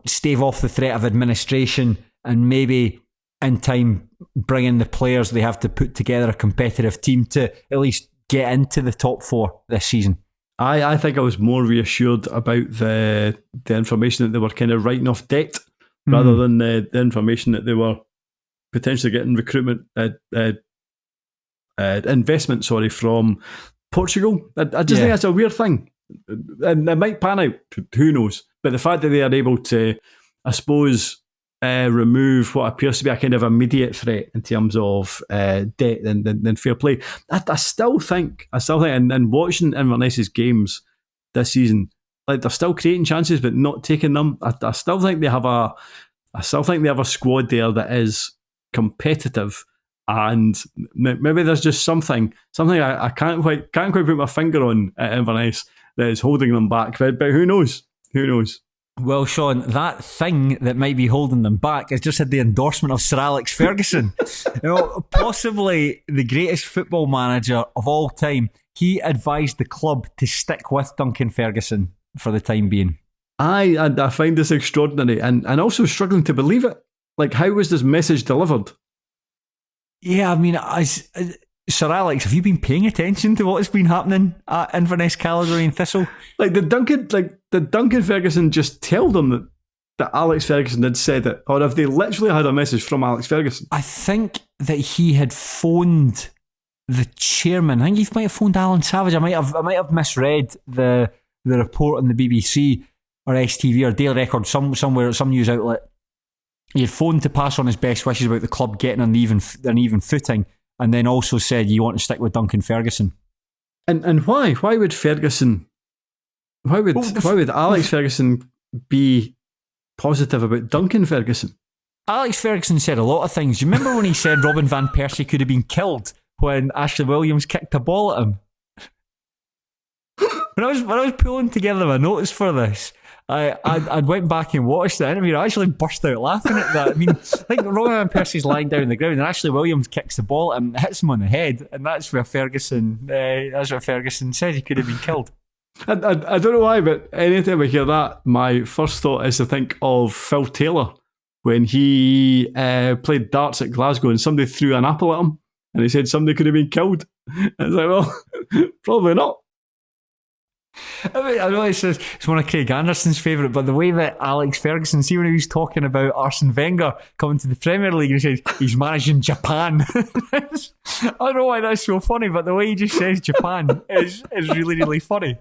stave off the threat of administration and maybe in time bring in the players they have to put together a competitive team to at least get into the top 4 this season. I think I was more reassured about the information that they were kind of writing off debt rather than the information that they were potentially getting investment from Portugal. I just think that's a weird thing. And it might pan out, who knows. But the fact that they are able to, I suppose, remove what appears to be a kind of immediate threat in terms of debt and fair play. I still think, and watching Inverness's games this season, like they're still creating chances but not taking them. I still think they have a squad there that is competitive, and maybe there's just something I can't quite put my finger on at Inverness that is holding them back. But who knows? Who knows? Well, Shaughan, that thing that might be holding them back has just had the endorsement of Sir Alex Ferguson. Possibly the greatest football manager of all time. He advised the club to stick with Duncan Ferguson for the time being. I find this extraordinary and also struggling to believe it. Like, how was this message delivered? Yeah, I mean, Sir Alex, have you been paying attention to what has been happening at Inverness Caledonian Thistle? Did Duncan Ferguson just tell them that Alex Ferguson had said it? Or have they literally had a message from Alex Ferguson? I think that he had phoned the chairman, I think he might have phoned Alan Savage. I might have misread the report on the BBC or STV or Daily Record, somewhere, some news outlet. He had phoned to pass on his best wishes about the club getting an even footing, and then also said you want to stick with Duncan Ferguson. And why? Why would Ferguson? Why would Alex Ferguson be positive about Duncan Ferguson? Alex Ferguson said a lot of things. You remember when he said Robin van Persie could have been killed when Ashley Williams kicked a ball at him? When I was pulling together my notes for this, I went back and watched the interview. I actually burst out laughing at that. I mean, I think Robin van Persie's lying down on the ground and Ashley Williams kicks the ball and hits him on the head, and that's where Ferguson said he could have been killed. I don't know why, but anytime I hear that, my first thought is to think of Phil Taylor when he played darts at Glasgow and somebody threw an apple at him and he said somebody could have been killed. And it's like, well, probably not. I know it's one of Craig Anderson's favourite, but the way that Alex Ferguson, see when he was talking about Arsene Wenger coming to the Premier League and he says he's managing Japan. I don't know why that's so funny, but the way he just says Japan is really, really funny.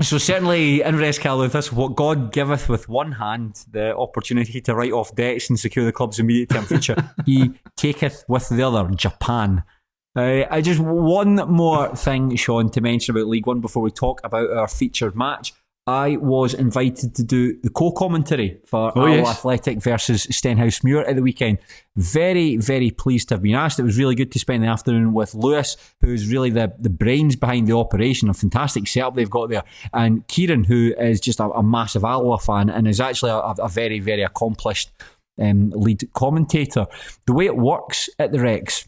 So certainly Inverness Calluth, this what God giveth with one hand, the opportunity to write off debts and secure the club's immediate term future. He taketh with the other, Japan. I just one more thing, Shaughan, to mention about League One before we talk about our featured match. I was invited to do the co-commentary for Arlo Athletic versus Stenhousemuir at the weekend. Very, very pleased to have been asked. It was really good to spend the afternoon with Lewis, who's really the brains behind the operation. A fantastic setup they've got there. And Kieran, who is just a massive Alloa fan and is actually a very, very accomplished lead commentator. The way it works at the Rex,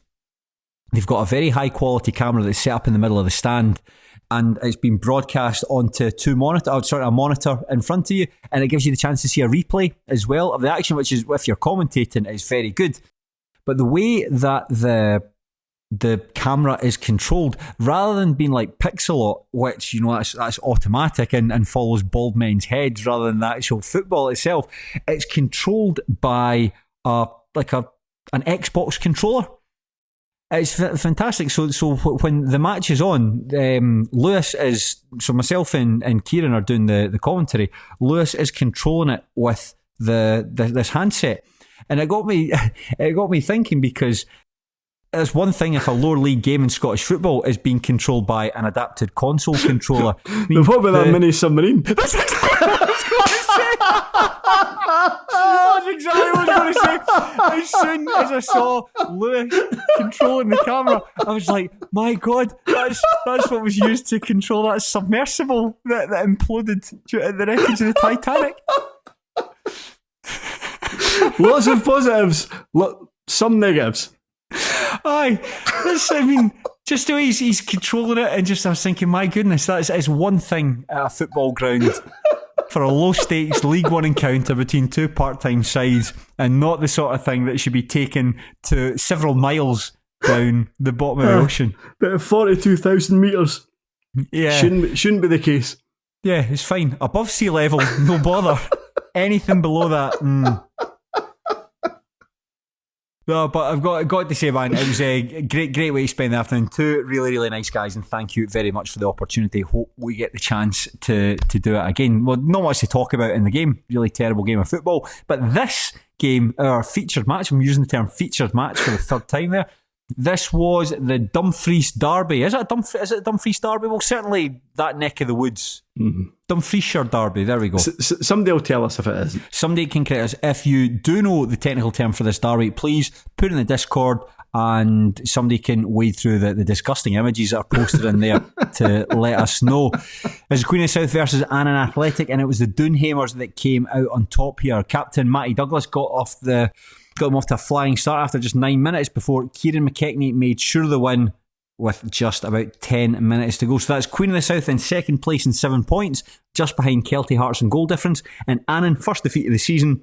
they've got a very high quality camera that's set up in the middle of the stand, and it's been broadcast onto a monitor in front of you, and it gives you the chance to see a replay as well of the action, which is, if you're commentating, is very good. But the way that the camera is controlled, rather than being like pixel art, which, you know, that's automatic and follows bald men's heads rather than the actual football itself, it's controlled by an Xbox controller. It's fantastic. So when the match is on, myself and Kieran are doing the commentary. Lewis is controlling it with this handset, and it got me thinking, because it's one thing if a lower league game in Scottish football is being controlled by an adapted console controller. I mean, what about that mini submarine? That's exactly what I was going to say. That's exactly what I was going to say. As soon as I saw Lewis controlling the camera, I was like, my God, that's what was used to control that submersible that imploded at the wreckage of the Titanic. Lots of positives, some negatives. Aye, just the way he's controlling it, and just I was thinking, my goodness, that's one thing at a football ground for a low stakes League One encounter between two part-time sides, and not the sort of thing that should be taken to several miles down the bottom of the ocean. About 42,000 metres. Yeah, shouldn't be the case. Yeah, it's fine. Above sea level, no bother. Anything below that, No, but I've got to say, man, it was a great way to spend the afternoon. Two really, really nice guys, and thank you very much for the opportunity. Hope we get the chance to do it again. Well, not much to talk about in the game. Really terrible game of football. But this game, our featured match, I'm using the term featured match for the third time there. This was the Dumfries derby. Is it a Dumfries derby? Well, certainly that neck of the woods. Mm-hmm. Dumfriesshire derby. There we go. Somebody will tell us if it isn't. Somebody can correct us. If you do know the technical term for this derby, please put it in the Discord, and somebody can wade through the disgusting images that are posted in there to let us know. It's Queen of the South versus Annan Athletic, and it was the Doonhamers that came out on top here. Captain Matty Douglas got them off to a flying start after just 9 minutes before Kieran McKechnie made sure the win with just about 10 minutes to go. So that's Queen of the South in second place in 7 points, just behind Kelty Hearts in goal difference, and Annan, first defeat of the season,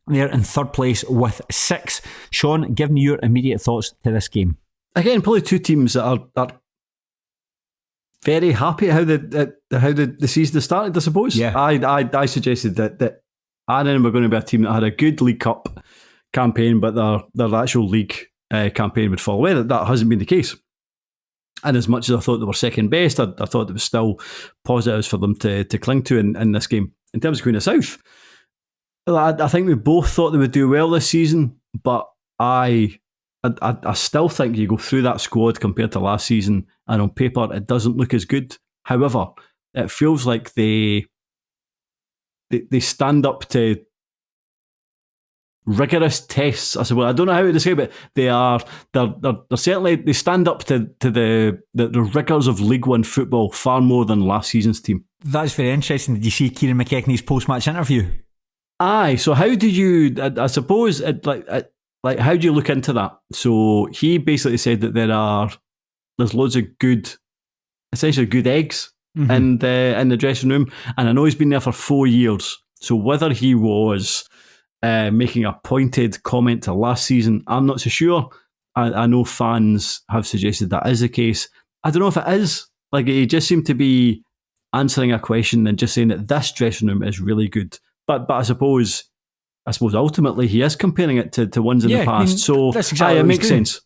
they're in third place with 6. Shaughan, give me your immediate thoughts to this game. Again, probably two teams that are very happy at how the season has started, I suppose. Yeah. I suggested that Annan were going to be a team that had a good League Cup campaign, but their actual league campaign would fall away. That hasn't been the case. And as much as I thought they were second best, I thought there was still positives for them to cling to in this game. In terms of Queen of South, I think we both thought they would do well this season, but I still think you go through that squad compared to last season, and on paper it doesn't look as good. However, it feels like they stand up to rigorous tests, I suppose. I don't know how to describe it. They're certainly, they stand up to the rigours of League One football far more than last season's team. That's very interesting. Did you see Kieran McKechnie's post-match interview? Aye. So how did you? I suppose like how do you look into that? So he basically said that there's loads of essentially good eggs in the dressing room, and I know he's been there for 4 years. So whether he was making a pointed comment to last season, I'm not so sure. I know fans have suggested that is the case. I don't know if it is. Like, he just seemed to be answering a question and just saying that this dressing room is really good. But I suppose ultimately he is comparing it to ones in the past. So that's exactly it makes sense.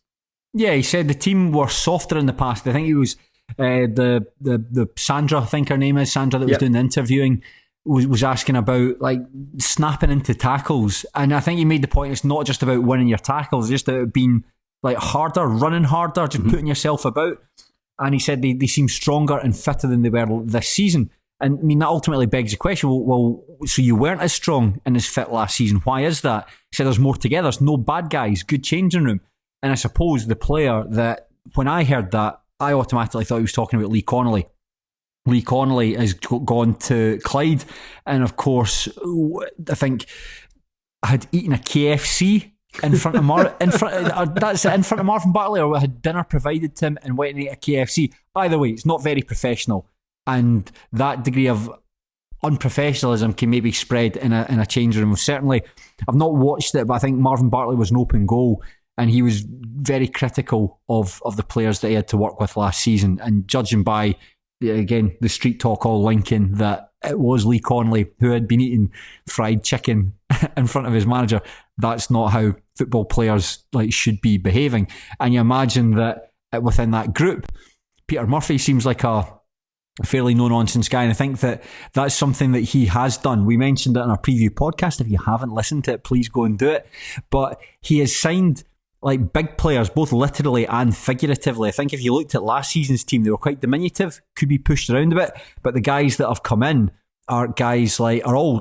Yeah, he said the team were softer in the past. I think it was the Sandra, I think her name is, Sandra, that was doing the interviewing, was asking about like snapping into tackles. And I think he made the point it's not just about winning your tackles, it's just about being like harder, running harder, just putting yourself about. And he said they seem stronger and fitter than they were this season. And I mean, that ultimately begs the question, well, so you weren't as strong and as fit last season. Why is that? He said there's more together. There's no bad guys, good changing room. And I suppose the player that, when I heard that, I automatically thought he was talking about Lee Connolly. Lee Connolly has gone to Clyde. And of course, I think had eaten a KFC in front of Marvin Bartley, or had dinner provided to him and went and ate a KFC. Either way, it's not very professional. And that degree of unprofessionalism can maybe spread in a change room. Certainly, I've not watched it, but I think Marvin Bartley was an open goal, and he was very critical of the players that he had to work with last season. And judging by, again, the street talk all linking that it was Lee Connolly who had been eating fried chicken in front of his manager, that's not how football players should be behaving. And you imagine that within that group, Peter Murphy seems like a fairly no-nonsense guy, and I think that that's something that he has done. We mentioned it in our preview podcast. If you haven't listened to it, please go and do it. But he has signed big players, both literally and figuratively. I think if you looked at last season's team, they were quite diminutive, could be pushed around a bit, but the guys that have come in are guys are all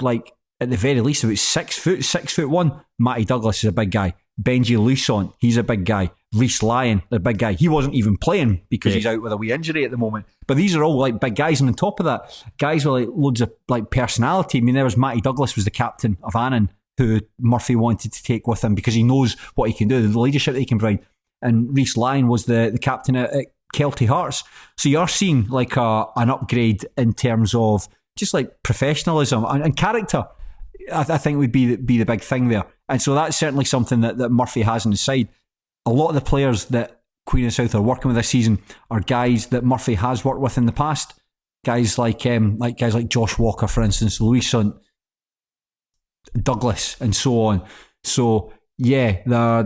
at the very least about 6 foot, 6'1". Matty Douglas is a big guy. Benji Luisant, he's a big guy. Reece Lyon, the big guy. He wasn't even playing because he's out with a wee injury at the moment. But these are all big guys, and on top of that, guys with loads of personality. I mean, there was Matty Douglas was the captain of Annan, who Murphy wanted to take with him because he knows what he can do, the leadership that he can provide. And Reece Lyon was the captain at Kelty Hearts. So you're seeing an upgrade in terms of just professionalism and character. I think would be the big thing there. And so that's certainly something that Murphy has on his side. A lot of the players that Queen of South are working with this season are guys that Murphy has worked with in the past. Guys like Josh Walker, for instance, Louis Hunt, Douglas, and so on. So yeah,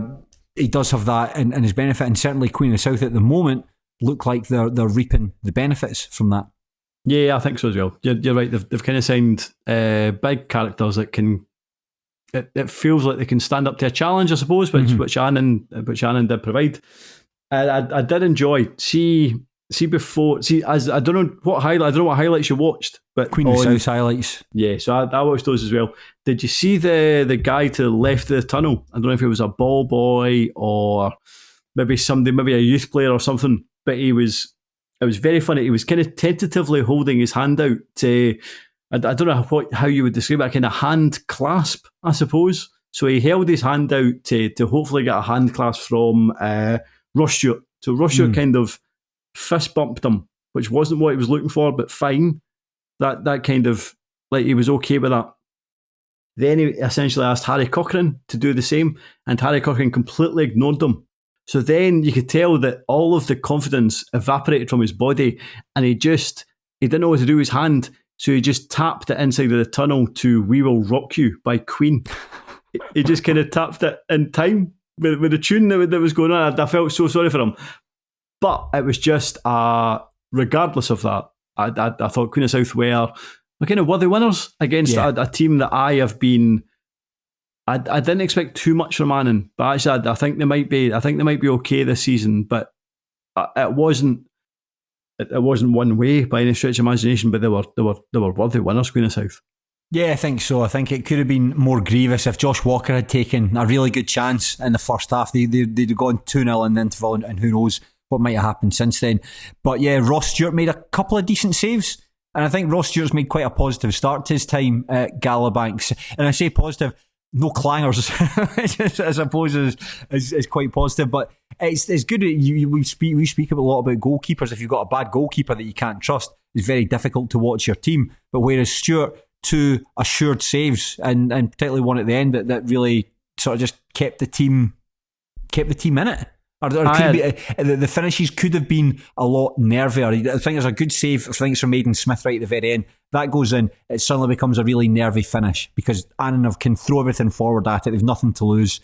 he does have that in his benefit, and certainly Queen of South at the moment look like they're reaping the benefits from that. Yeah, I think so as well. You're right. They've kind of signed big characters that can. It feels like they can stand up to a challenge, I suppose, which Annan did provide. I did enjoy I don't know what highlights you watched, but Queen of South highlights. Yeah, so I watched those as well. Did you see the guy to the left of the tunnel? I don't know if it was a ball boy or maybe a youth player or something, but it was very funny. He was kind of tentatively holding his hand out to, I don't know how you would describe it, a kind of hand clasp, I suppose. So he held his hand out to hopefully get a hand clasp from Ross Stewart. So Ross Stewart kind of fist bumped him, which wasn't what he was looking for, but fine. That kind of, he was okay with that. Then he essentially asked Harry Cochrane to do the same, and Harry Cochrane completely ignored them. So then you could tell that all of the confidence evaporated from his body, and he didn't know what to do with his hand, so he just tapped the inside of the tunnel to "We Will Rock You" by Queen. he just kind of tapped it in time with the tune that was going on. I felt so sorry for him. But it was just, regardless of that, I thought Queen of South were kind of worthy winners against a team that I have been. I didn't expect too much from Annan, but actually I think they might be. I think they might be okay this season. But it wasn't. It wasn't one way by any stretch of imagination. But they were worthy winners, Queen of South. Yeah, I think so. I think it could have been more grievous if Josh Walker had taken a really good chance in the first half. They'd have gone 2-0 in the interval, and who knows what might have happened since then. But yeah, Ross Stewart made a couple of decent saves, and I think Ross Stewart's made quite a positive start to his time at Gallowbanks. And I say positive, no clangers, which I suppose is quite positive. But it's good. We speak a lot about goalkeepers. If you've got a bad goalkeeper that you can't trust, it's very difficult to watch your team. But whereas Stewart, 2 assured saves, and particularly one at the end that really sort of just kept the team in it. The finishes could have been a lot nervier. I think there's a good save. I think it's from Maiden Smith right at the very end. That goes in, it suddenly becomes a really nervy finish because Annan can throw everything forward at it. They've nothing to lose.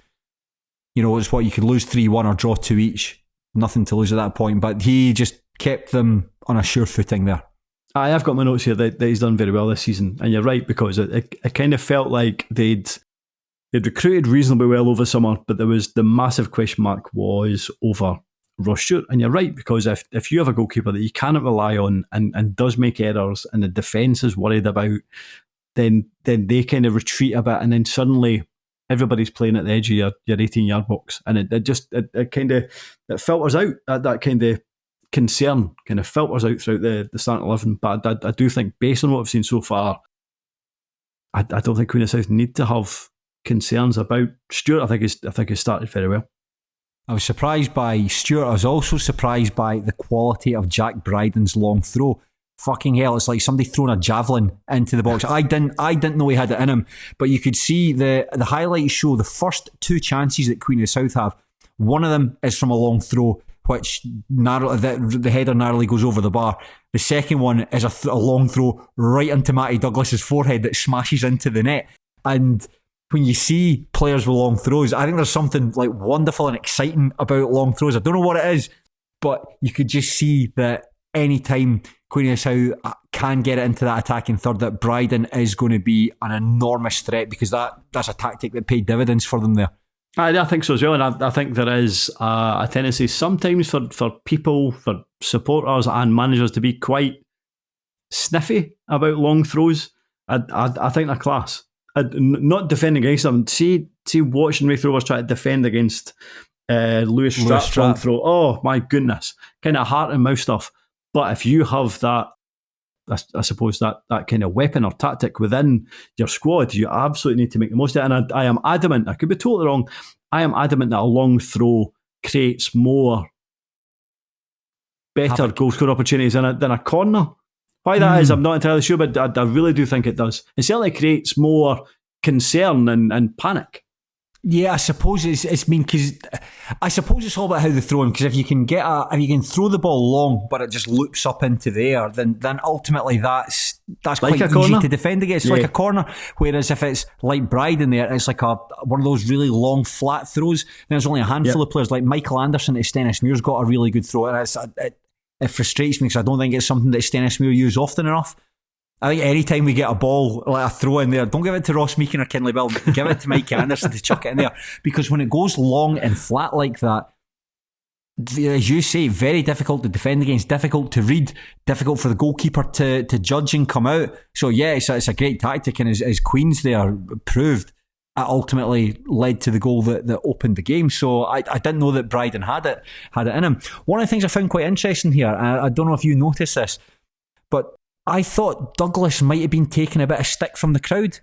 You know, it's what you could lose 3-1 or draw 2 each. Nothing to lose at that point. But he just kept them on a sure footing there. I've got my notes here that he's done very well this season, and you're right, because it kind of felt like they'd recruited reasonably well over summer, but there was the massive question mark was over Ross Stewart. And you're right, because if you have a goalkeeper that you cannot rely on and does make errors and the defence is worried about, then they kind of retreat a bit, and then suddenly everybody's playing at the edge of your 18-yard box, and it kind of filters out that kind of concern kind of filters out throughout the starting 11. But I do think, based on what I've seen so far, I don't think Queen of South need to have concerns about Stewart. I think he started very well. I was surprised by Stewart. I was also surprised by the quality of Jack Bryden's long throw. Fucking hell, it's like somebody throwing a javelin into the box. I didn't know he had it in him, but you could see the highlights show the first 2 chances that Queen of the South have. One of them is from a long throw, which the header narrowly goes over the bar. The second one is a long throw right into Matty Douglas's forehead that smashes into the net. And when you see players with long throws, I think there's something like wonderful and exciting about long throws. I don't know what it is, but you could just see that any time Queen of South can get it into that attacking third, that Bryden is going to be an enormous threat, because that's a tactic that paid dividends for them there. I think so as well, and I think there is a tendency sometimes for people, for supporters and managers to be quite sniffy about long throws. I think they're class. Not defending against them. See watching Raith Rovers try to defend against Lewis Strapp's long throw. Oh my goodness, kind of heart and mouth stuff. But if you have that, I suppose that kind of weapon or tactic within your squad, you absolutely need to make the most of it. And I am adamant, I could be totally wrong, I am adamant that a long throw creates better goal score opportunities than a corner. Why that is, I'm not entirely sure, but I really do think it does. It certainly creates more concern and panic. Yeah, I suppose because I suppose it's all about how they throw him. Because if you can throw the ball long, but it just loops up into the air, then ultimately that's like quite easy to defend against. It's like a corner. Whereas if it's like Bryden there, it's like one of those really long flat throws. There's only a handful of players like Michael Anderson at Stennismuir's got a really good throw, and it frustrates me because I don't think it's something that Stennismuir use often enough. I think any time we get a ball, like a throw in there, don't give it to Ross Meakin or Kinley Bill, give it to Mike Anderson to chuck it in there. Because when it goes long and flat like that, as you say, very difficult to defend against, difficult to read, difficult for the goalkeeper to judge and come out. So yeah, it's a great tactic, and as Queens there proved, it ultimately led to the goal that opened the game. So I didn't know that Bryden had it in him. One of the things I found quite interesting here, I don't know if you noticed this, but I thought Douglas might have been taking a bit of stick from the crowd.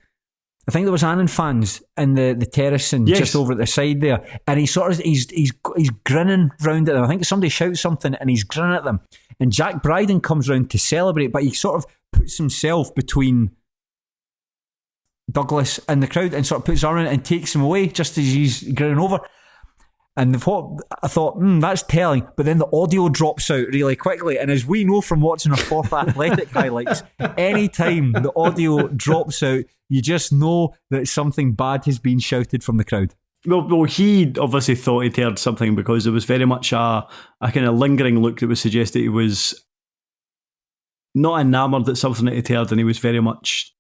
I think there was Annan fans in the terrace and just over at the side there, and he's grinning round at them. I think somebody shouts something and he's grinning at them, and Jack Bryden comes round to celebrate, but he sort of puts himself between Douglas and the crowd and sort of puts his arm in and takes him away just as he's grinning over. And what I thought, that's telling. But then the audio drops out really quickly. And as we know from watching our Fourth Athletic highlights, anytime the audio drops out, you just know that something bad has been shouted from the crowd. Well, he obviously thought he'd heard something because there was very much a kind of lingering look that would suggest that he was not enamoured at something that he'd heard, and he was very much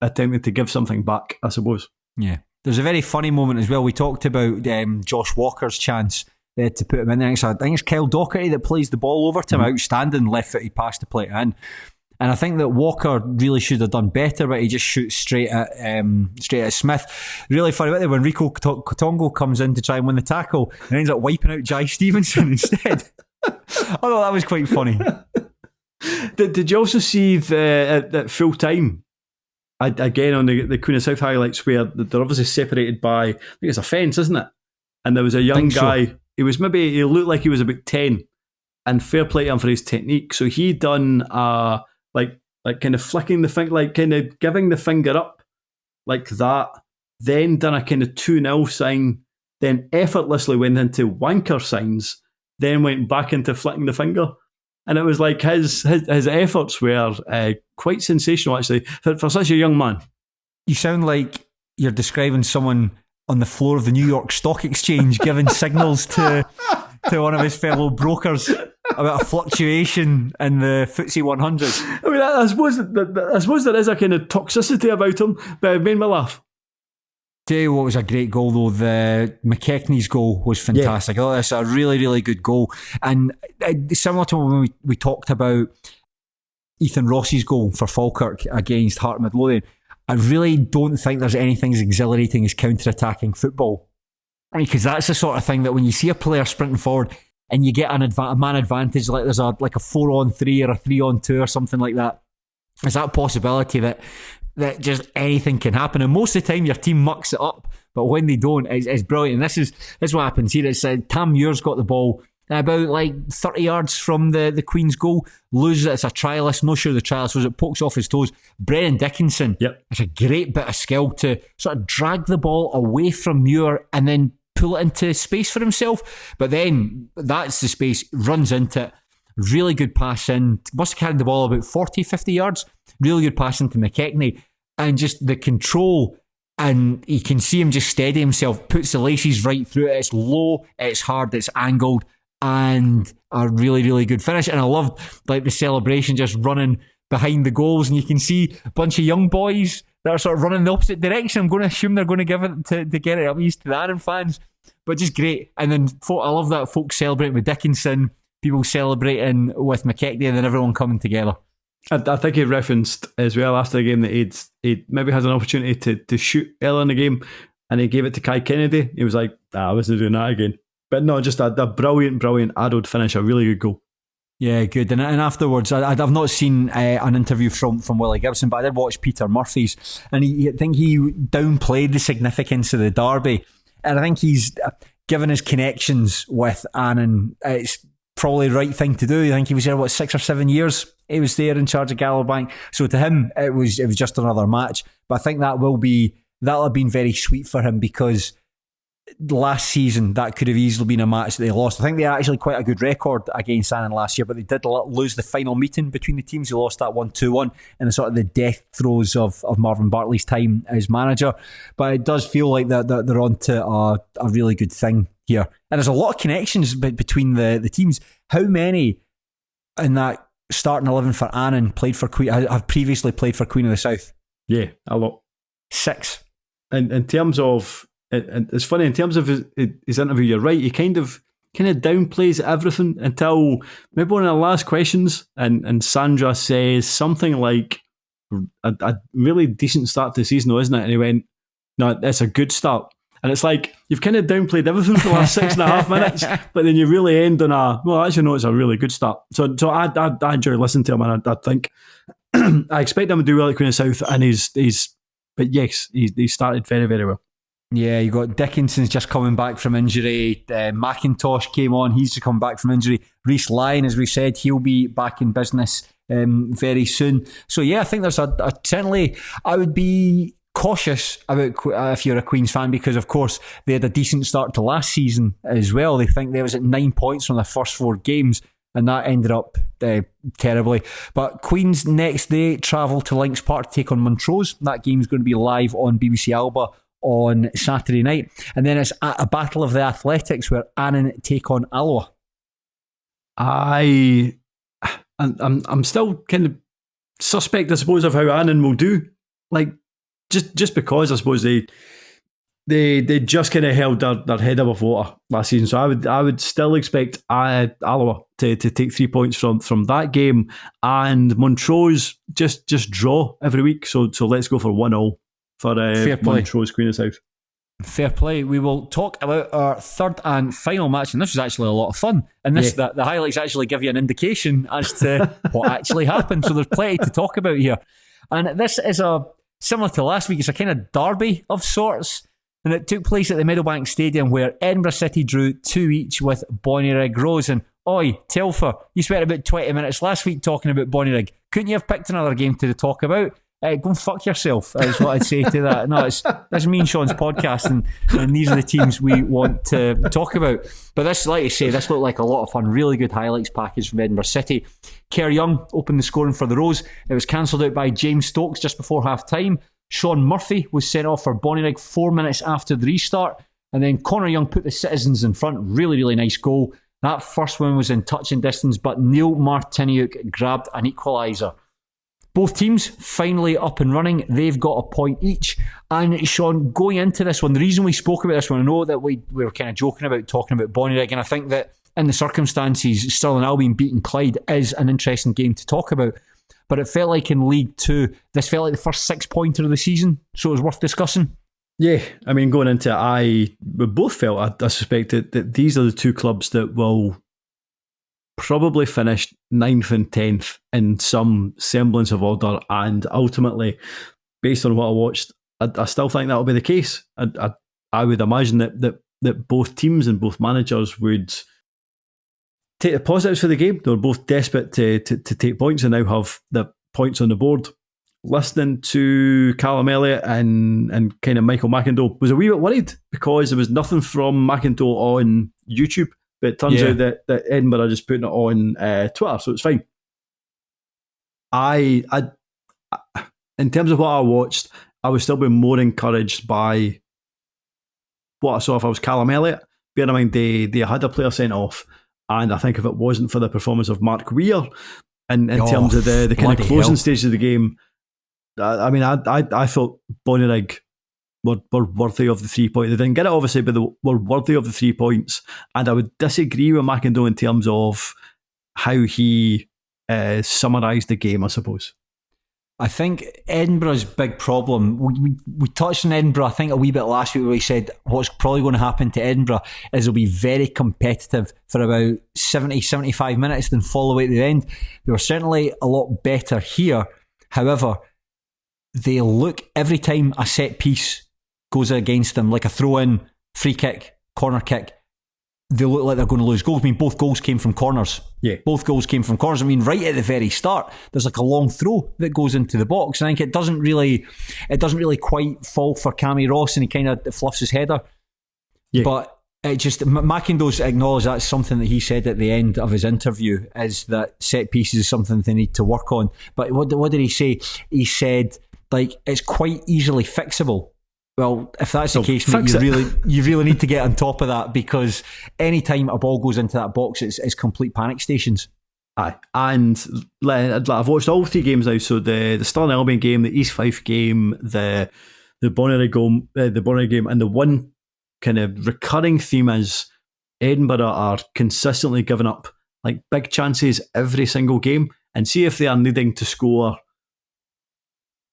attempting to give something back, I suppose. Yeah. There's a very funny moment as well. We talked about Josh Walker's chance to put him in there. I think it's Kyle Docherty that plays the ball over to him. Outstanding left-footed pass to play it in. And I think that Walker really should have done better, but he just shoots straight at Smith. Really funny about it when Rico Katongo comes in to try and win the tackle and ends up wiping out Jai Stevenson instead. I thought that was quite funny. Did you also see at full time? Again, on the Queen of South highlights, where they're obviously separated by, I think it's a fence, isn't it? And there was a young guy. So. He looked like he was about 10, and fair play to him for his technique. So he done like kind of flicking the finger, like kind of giving the finger up like that. Then done a kind of 2-0 sign. Then effortlessly went into wanker signs. Then went back into flicking the finger. And it was like his efforts were quite sensational, actually, for such a young man. You sound like you're describing someone on the floor of the New York Stock Exchange giving signals to one of his fellow brokers about a fluctuation in the FTSE 100. I mean, I suppose there is a kind of toxicity about him, but it made me laugh. Tell you what was a great goal though, the McKechnie's goal was fantastic. Yeah. I thought that's a really, really good goal. And similar to when we talked about Ethan Ross's goal for Falkirk against Heart Midlothian, I really don't think there's anything as exhilarating as counter-attacking football. Because that's the sort of thing that when you see a player sprinting forward and you get a man advantage, like there's a 4-on-3 or a 3-on-2 or something like that, there's that possibility that just anything can happen, and most of the time your team mucks it up, but when they don't, it's brilliant. And this is what happens here. It's Tam Muir's got the ball about like 30 yards from the Queen's goal, loses it. It's a trialist, not sure the trialist was, it pokes off his toes. Brennan Dickinson, it's a great bit of skill to sort of drag the ball away from Muir and then pull it into space for himself, but then that's the space, runs into it. Really good pass in, must have carried the ball about 40-50 yards. Really good pass into McKechnie, and just the control, and you can see him just steady himself, puts the laces right through it. It's low, it's hard, it's angled, and a really, really good finish. And I loved like the celebration just running behind the goals, and you can see a bunch of young boys that are sort of running the opposite direction. I'm going to assume they're going to give it to get it up east to the Aaron fans, but just great. And then I love that folks celebrating with Dickinson, people celebrating with McKechnie, and then everyone coming together. I think he referenced as well after the game that he'd maybe had an opportunity to shoot earlier in the game, and he gave it to Kai Kennedy. He was like, I wasn't doing that again. But no, just a brilliant arrowed finish, a really good goal. Yeah, good. And afterwards, I've not seen an interview from Willie Gibson, but I did watch Peter Murphy's, and I think he downplayed the significance of the derby. And I think he's given his connections with Annan, it's probably the right thing to do. I think he was there, 6 or 7 years? He was there in charge of Gallowbank. So to him, it was just another match. But I think that'll have been very sweet for him, because last season that could have easily been a match that they lost. I think they had actually quite a good record against Annan last year, but they did lose the final meeting between the teams. They lost that 1-2-1 in the sort of the death throes of Marvin Bartley's time as manager. But it does feel like that they're on to a really good thing here. And there's a lot of connections between the teams. How many in that starting 11 for Annan played for Queen? Have previously played for Queen of the South? Yeah, a lot. 6. And in terms of, and it's funny, in terms of his interview, you're right, he kind of downplays everything until maybe one of the last questions, and Sandra says something like, a really decent start to the season though, isn't it? And he went, no, that's a good start. And it's like, you've kind of downplayed everything for the last 6.5 minutes, but then you really end on actually no, it's a really good start. So I enjoy listening to him, and I think I expect him to do well at Queen of South, and but yes, he started very, very well. Yeah, you got Dickinson's just coming back from injury. McIntosh came on, he's just come back from injury. Reece Lyon, as we said, he'll be back in business very soon. So yeah, I think there's certainly, I would be cautious about if you're a Queen's fan, because of course they had a decent start to last season as well. They think they was at 9 points from the first 4 games, and that ended up terribly. But Queen's next day travel to Lynx Park to take on Montrose. That game's going to be live on BBC Alba on Saturday night, and then it's at a Battle of the Athletics where Annan take on Alloa. I'm still kind of suspect, I suppose, of how Annan will do. Like, just because I suppose they just kind of held their head above water last season. So I would still expect Alloa to take 3 points from that game, and Montrose just draw every week. So let's go for 1-1 for Montrose, Queen of South. Fair play. We will talk about our third and final match, and this was actually a lot of fun. And the highlights actually give you an indication as to what actually happened. So there's plenty to talk about here. And this is similar to last week, it's a kind of derby of sorts. And it took place at the Meadowbank Stadium, where Edinburgh City drew 2 each with Bonnyrigg Rose. And oi, Telfer, you spent about 20 minutes last week talking about Bonnyrigg. Couldn't you have picked another game to talk about? Go and fuck yourself, is what I'd say to that. No, it's me and Sean's podcast, and these are the teams we want to talk about. But this, like I say, this looked like a lot of fun. Really good highlights package from Edinburgh City. Kerr Young opened the scoring for the Rose. It was cancelled out by James Stokes just before half time. Shaughan Murphy was sent off for Bonnyrigg 4 minutes after the restart, and then Connor Young put the Citizens in front. Really, really nice goal. That first one was in touching distance, but Neil Martiniuk grabbed an equaliser. Both teams finally up and running. They've got a point each. And Sean, going into this one, the reason we spoke about this one, I know that we were kind of joking about talking about Bonnyrigg, and I think that in the circumstances, Stirling Albion beating Clyde is an interesting game to talk about. But it felt like in League 2, this felt like the first 6-pointer of the season, so it was worth discussing. Yeah, I mean, going into it, we both felt, I suspect, that these are the two clubs that will probably finish 9th and 10th in some semblance of order, and ultimately, based on what I watched, I still think that'll be the case. I would imagine that both teams and both managers would take the positives for the game. They were both desperate to take points and now have the points on the board. Listening to Callum Elliott and kind of Michael McIndoe was a wee bit worried because there was nothing from McIndoe on YouTube. But it turns out that Edinburgh are just putting it on Twitter, so it's fine. I in terms of what I watched, I was still being more encouraged by what I saw if I was Callum Elliott. Bear in mind, they had a player sent off, and I think if it wasn't for the performance of Mark Weir in terms of the kind of closing stage of the game, I mean, I thought Bonnyrigg were worthy of the 3 points. They didn't get it, obviously, but they were worthy of the 3 points. And I would disagree with McIndoe in terms of how he summarised the game, I suppose. I think Edinburgh's big problem, we touched on Edinburgh, I think, a wee bit last week, where we said what's probably going to happen to Edinburgh is they'll be very competitive for about 70-75 minutes, then fall away at the end. They were certainly a lot better here. However, they look, every time a set piece goes against them, like a throw-in, free kick, corner kick, they look like they're going to lose goals. I mean, both goals came from corners. Yeah. Both goals came from corners. I mean, right at the very start, there's like a long throw that goes into the box. And I think it doesn't really quite fall for Cammy Ross, and he kind of fluffs his header. Yeah. But it just, McIndoe's acknowledged that's something that he said at the end of his interview, is that set pieces is something they need to work on. But what did he say? He said, like, it's quite easily fixable. Well, if that's the case, mate, you really need to get on top of that, because any time a ball goes into that box, it's complete panic stations. Aye, and I've watched all 3 games now. So the Stirling Albion game, the East Fife game, the Bonnyrigg game, and the one kind of recurring theme is Edinburgh are consistently giving up like big chances every single game, and see if they are needing to score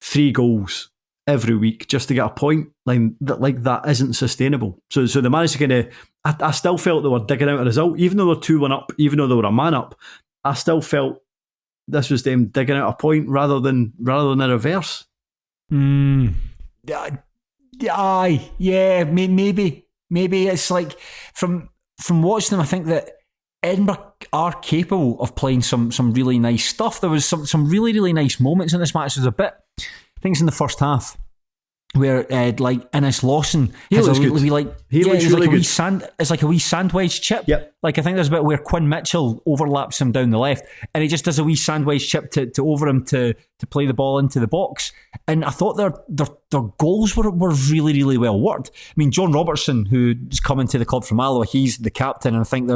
3 goals every week just to get a point, like that isn't sustainable. So they managed to kind of, I still felt they were digging out a result, even though they're 2-1 up, even though they were a man up. I still felt this was them digging out a point rather than a reverse. Aye, yeah, maybe it's like from watching them, I think that Edinburgh are capable of playing some really nice stuff. There was some really, really nice moments in this match. There's a bit things in the first half where like Innes Lawson he has looks a good. wee like He looks really good. It's like a wee sandwich chip. Yep. Like I think there's a bit where Quinn Mitchell overlaps him down the left, and he just does a wee sandwich chip to over him to play the ball into the box. And I thought their goals were really, really well worked. I mean, John Robertson, who's coming to the club from Alloa, he's the captain, and I think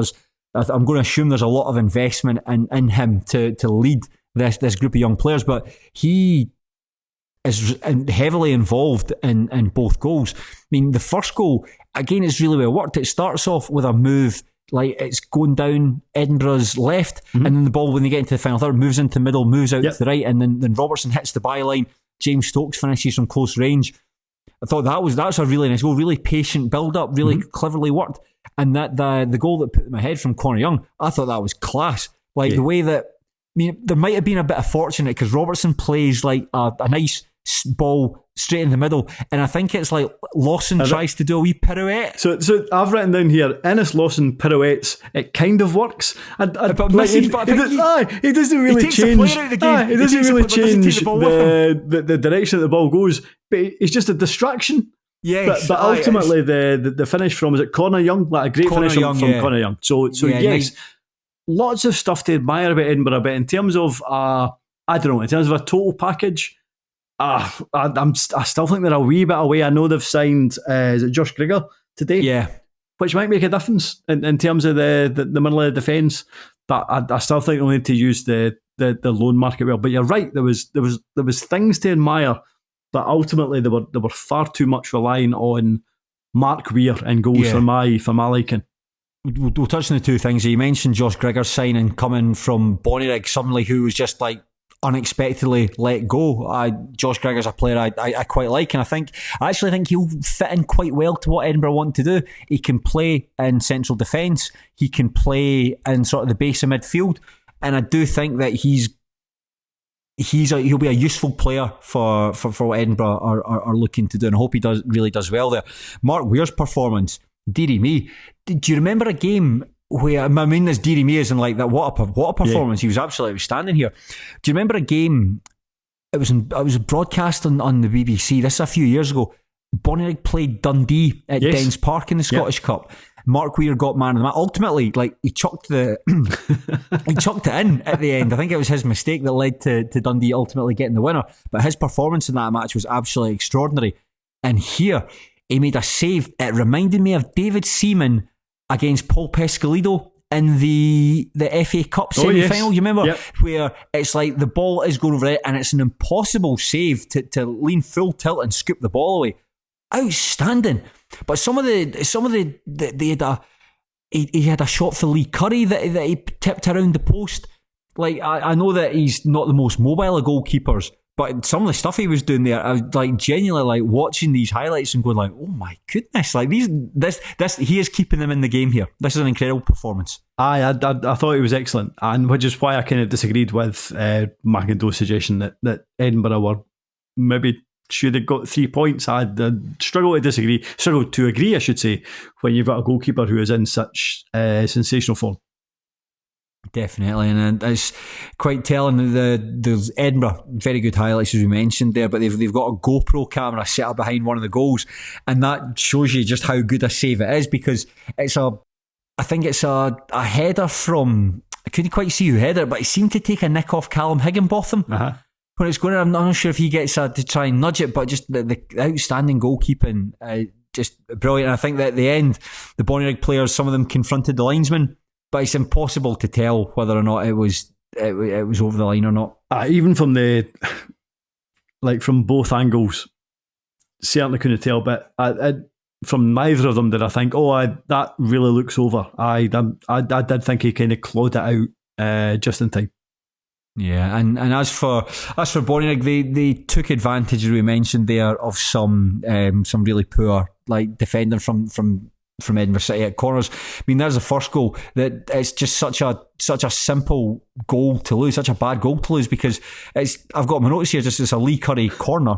I'm going to assume there's a lot of investment in him to lead this group of young players, but he is heavily involved in both goals. I mean, the first goal, again, is really well worked. It starts off with a move, like it's going down Edinburgh's left, and then the ball, when they get into the final third, moves into the middle, moves out to the right, and then Robertson hits the byline. James Stokes finishes from close range. I thought that's a really nice goal, really patient build-up, really cleverly worked. And that the goal that put them ahead from Connor Young, I thought that was class. Like the way that, I mean, there might have been a bit of fortunate because Robertson plays like a nice ball straight in the middle, and I think it's like Lawson tries to do a wee pirouette. So I've written down here, Innes Lawson pirouettes. It kind of works. He doesn't really change. He doesn't really change the direction that the ball goes. But it's just a distraction. Yes, but ultimately the finish from, is it Connor Young? Like a great finish from Connor Young. So yes, nice. Lots of stuff to admire about Edinburgh. But in terms of I don't know, in terms of a total package, I still think they're a wee bit away. I know they've signed is it Josh Grigor today? Yeah, which might make a difference in terms of the middle of the defence. But I still think they'll need to use the loan market well. But you're right, there was things to admire, but ultimately they were far too much relying on Mark Weir and goals for my liking. We'll touch on the two things. You mentioned Josh Grigor signing coming from Bonnyrigg, somebody who was just like unexpectedly let go. Josh Grigor's a player I quite like, and I actually think he'll fit in quite well to what Edinburgh want to do. He can play in central defence, he can play in sort of the base of midfield, and I do think that he'll be a useful player for what Edinburgh are looking to do, and I hope he really does well there. Mark Weir's performance, dearie me, do you remember a game where, I mean, this dearie me isn't like that, what a performance, he was absolutely outstanding here. Do you remember a game, it was broadcast on the BBC, this is a few years ago, Bonnyrigg played Dundee at Dens Park in the Scottish Cup. Mark Weir got man of the match. Ultimately, like, he chucked it in at the end. I think it was his mistake that led to Dundee ultimately getting the winner, but his performance in that match was absolutely extraordinary. And here he made a save. It reminded me of David Seaman against Paul Pescaliddo in the FA Cup semi-final. You remember? Where it's like the ball is going over it and it's an impossible save to lean full tilt and scoop the ball away. Outstanding. But he had a shot for Lee Curry that he tipped around the post. Like, I know that he's not the most mobile of goalkeepers, but some of the stuff he was doing there, I was like genuinely like watching these highlights and going like, oh my goodness, like this he is keeping them in the game here. This is an incredible performance. I thought he was excellent, and which is why I kind of disagreed with McIndoe's suggestion that Edinburgh were maybe should have got 3 points. I struggled to agree, I should say, when you've got a goalkeeper who is in such sensational form. Definitely, and it's quite telling. There's Edinburgh, very good highlights as we mentioned there, but they've got a GoPro camera set up behind one of the goals, and that shows you just how good a save it is, because I think it's a header from, I couldn't quite see who headed it, but he seemed to take a nick off Callum Higginbotham when it's going in. I'm not sure if he gets to try and nudge it, but just the outstanding goalkeeping, just brilliant. And I think that at the end, the Bonnyrigg players, some of them confronted the linesman, but it's impossible to tell whether or not it was over the line or not. Even from from both angles, certainly couldn't tell. But from neither of them did I think, that really looks over. I did think he kind of clawed it out just in time. Yeah, and as for Bonnyrigg, they took advantage, as we mentioned there, of some really poor like defending from Edinburgh City at corners. I mean, there's the first goal that it's just such a simple goal to lose, such a bad goal to lose, because I've got my notes here, just it's a Lee Curry corner.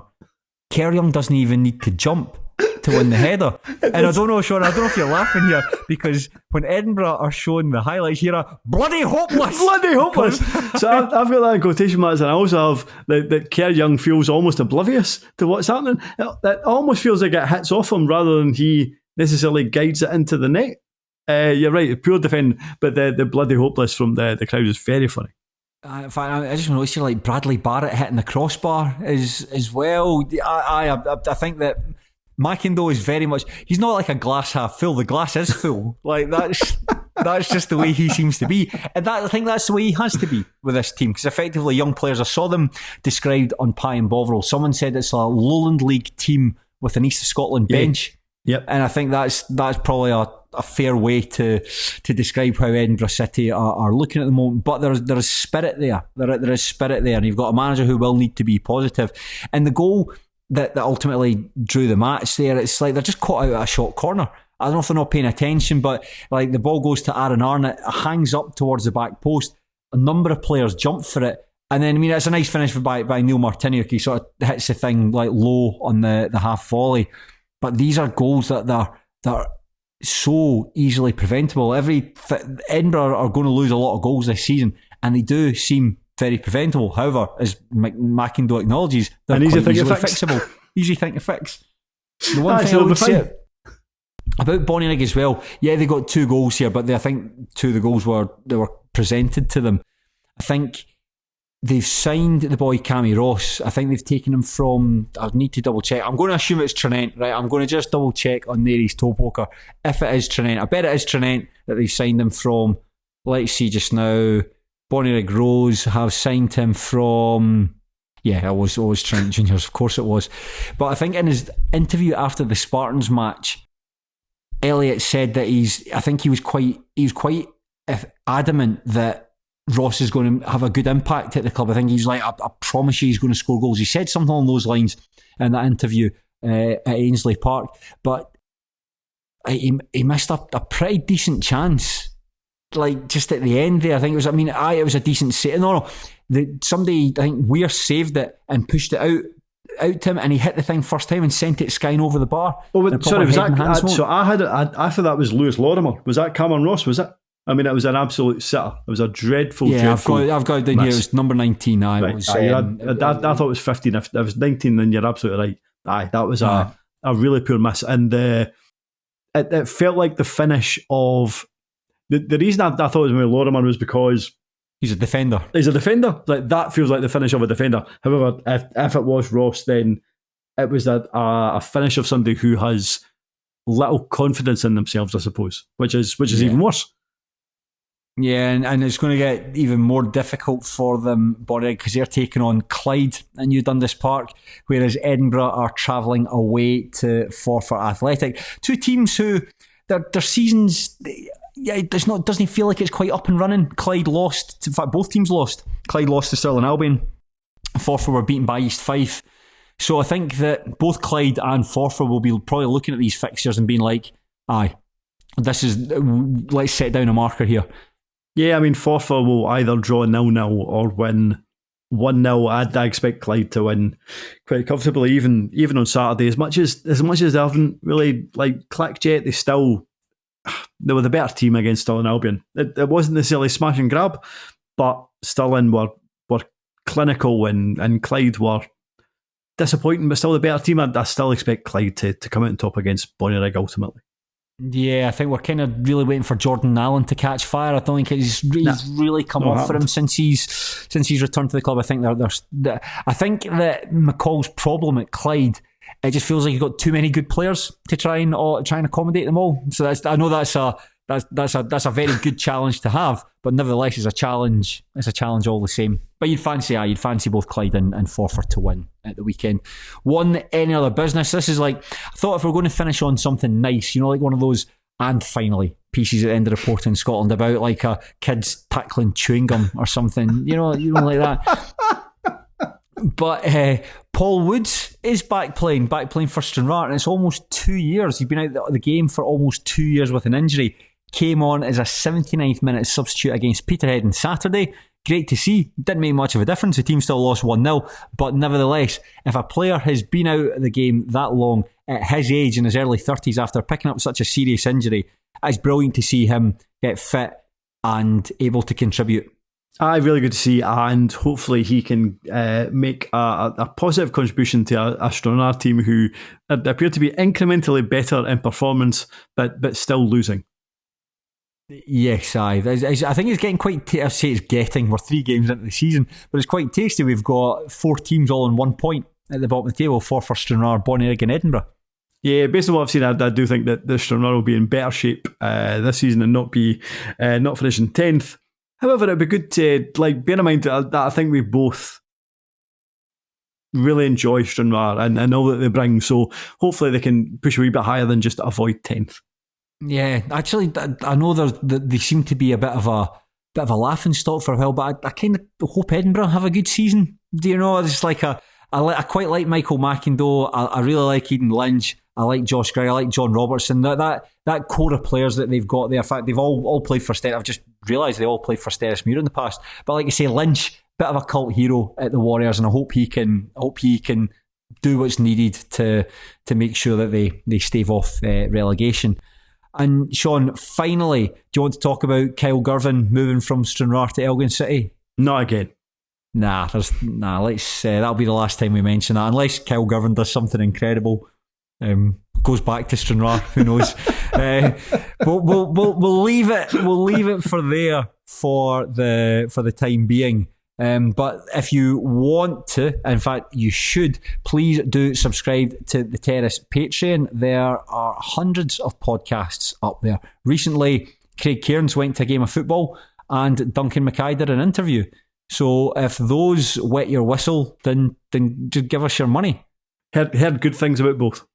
Kerr Young doesn't even need to jump. to win the header. And I don't know, Shaughan, I don't know if you're laughing here, because when Edinburgh are showing the highlights, you're bloody hopeless. Bloody hopeless. So I've got that in quotation marks, and I also have that Kerr Young feels almost oblivious to what's happening. It almost feels like it hits off him rather than he necessarily guides it into the net. You're right, pure defending, but the bloody hopeless from the crowd is very funny. In fact, I just noticed you like Bradley Barrett hitting the crossbar as well. I think that Mackindo is very much, he's not like a glass half full. The glass is full. Like that's just the way he seems to be, and I think that's the way he has to be with this team, because effectively young players. I saw them described on Pie and Bovril. Someone said it's a Lowland League team with an East of Scotland bench. Yep. And I think that's probably a fair way to describe how Edinburgh City are looking at the moment. But there is spirit there. There is spirit there, and you've got a manager who will need to be positive. And the goal that ultimately drew the match there, it's like they're just caught out at a short corner. I don't know if they're not paying attention, but like the ball goes to Aaron Arnott, it hangs up towards the back post. A number of players jump for it. And then, I mean, it's a nice finish by Neil Martiniuk. He sort of hits the thing like low on the half volley. But these are goals that are so easily preventable. Edinburgh are going to lose a lot of goals this season, and they do seem very preventable. However, as Mackindo acknowledges, they're quite easily fixable. Easy thing to fix. The one thing I would say about Bonnyrigg as well, yeah, they got 2 goals here, but I think 2 of the goals were presented to them. I think they've signed the boy Cammy Ross. I think they've taken him from, I need to double check. I'm going to assume it's Tranent, right? I'm going to just double check on Nary's toe poker. If it is Tranent, I bet it is Tranent that they've signed him from. Let's see just now. Bonnyrigg Rose have signed him from, yeah, it was Tranent Juniors, of course it was. But I think in his interview after the Spartans match, Elliott said that he was quite adamant that Ross is going to have a good impact at the club. I think he's like, I promise you he's going to score goals. He said something along those lines in that interview at Ainsley Park. But he missed a pretty decent chance. Like just at the end there, I think it was a decent save. No, somebody, I think Weir saved it and pushed it out to him, and he hit the thing first time and sent it skying over the bar. Oh, sorry, was that? I thought that was Lewis Lorimer. Was that Cameron Ross? Was it? I mean, it was an absolute sitter. It was a dreadful. I've got it down here. It was number 19. I thought it was 15. If it was 19, then you're absolutely right. That was a really poor miss, and it felt like the finish of the reason I thought it was with Lorimer was because he's a defender. Like that feels like the finish of a defender. However, if it was Ross, then it was a finish of somebody who has little confidence in themselves, I suppose, which is even worse. Yeah, and it's going to get even more difficult for them, Bonnyrigg, because they're taking on Clyde at New Dundas Park, whereas Edinburgh are travelling away to Forfar Athletic. 2 teams who, their seasons, it doesn't feel like it's quite up and running. Clyde lost, in fact both teams lost. Clyde lost to Stirling Albion. Forfar were beaten by East Fife. So I think that both Clyde and Forfar will be probably looking at these fixtures and being like, aye, let's set down a marker here. Yeah, I mean, Forfar will either draw 0-0 or win 1-0. I expect Clyde to win quite comfortably, even on Saturday. As much as they haven't really clicked yet, they were the better team against Stirling Albion. It wasn't necessarily smash and grab, but Stirling were clinical and Clyde were disappointing, but still the better team. I still expect Clyde to come out on top against Bonnyrigg ultimately. Yeah, I think we're kind of really waiting for Jordan Allen to catch fire. I don't think he's really come off for him since he's returned to the club. I think I think that McCall's problem at Clyde, it just feels like you've got too many good players to try and accommodate them all. So I know that's a very good challenge to have, but nevertheless, it's a challenge. It's a challenge all the same. But you'd fancy both Clyde and Forfar to win at the weekend. Any other business? This is like, I thought if we're going to finish on something nice, like one of those and finally pieces at the end of the report in Scotland about like a kids tackling chewing gum or something, like that. But Paul Woods is back playing for Stranraer, and it's almost 2 years. He's been out of the game for almost 2 years with an injury. Came on as a 79th minute substitute against Peterhead on Saturday. great to see. Didn't make much of a difference. The team still lost 1-0. But nevertheless, if a player has been out of the game that long at his age, in his early 30s, after picking up such a serious injury, it's brilliant to see him get fit and able to contribute. Really good to see, and hopefully he can make a positive contribution to a Stranraer team who appear to be incrementally better in performance, but still losing. Yes, I think it's getting quite. I say it's getting. We're 3 games into the season, but it's quite tasty. We've got 4 teams all on 1 point at the bottom of the table: 4 for Stranraer, Bonnyrigg, and Edinburgh. Yeah, based on what I've seen, I do think that the Stranraer will be in better shape this season and not finishing 10th. However, it'd be good to, bear in mind that I think we both really enjoy Stranraer and all that they bring, so hopefully they can push a wee bit higher than just avoid 10th. Yeah, actually, I know they seem to be a bit of a laughing stock for a while, but I kind of hope Edinburgh have a good season. Do you know? It's like I quite like Michael McIndoe. I really like Eden Lynch. I like Josh Gregg. I like John Robertson. That core of players that they've got there. In fact, they've all played for I've just realised they all played for Sterrismuir in the past. But like I say, Lynch, bit of a cult hero at the Warriors, and I hope he can do what's needed to make sure that they stave off relegation. And Shaughan, finally, do you want to talk about Kyle Girvan moving from Stranraer to Elgin City? Not again. Let's that'll be the last time we mention that, unless Kyle Girvan does something incredible. Goes back to Stranraer, who knows? We'll leave it. We'll leave it for the time being. But if you want to, in fact, you should, please do subscribe to the Terrace Patreon. There are hundreds of podcasts up there. Recently, Craig Cairns went to a game of football and Duncan Mackay did an interview. So if those wet your whistle, then just give us your money. Heard good things about both.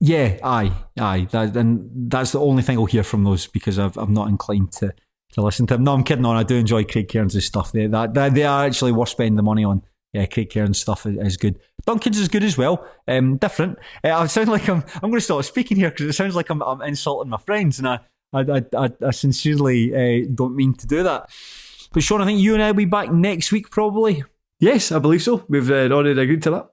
Yeah, aye. And that's the only thing I'll hear from those, because I'm not inclined to listen to them. No, I'm kidding on. I do enjoy Craig Cairns' stuff. They are actually worth spending the money on. Yeah, Craig Cairns' stuff is good. Duncan's is good as well. Different. I sound like I'm going to stop speaking here because it sounds like I'm insulting my friends, and I sincerely don't mean to do that. But Shaughan, I think you and I will be back next week probably. Yes, I believe so. We've already agreed to that.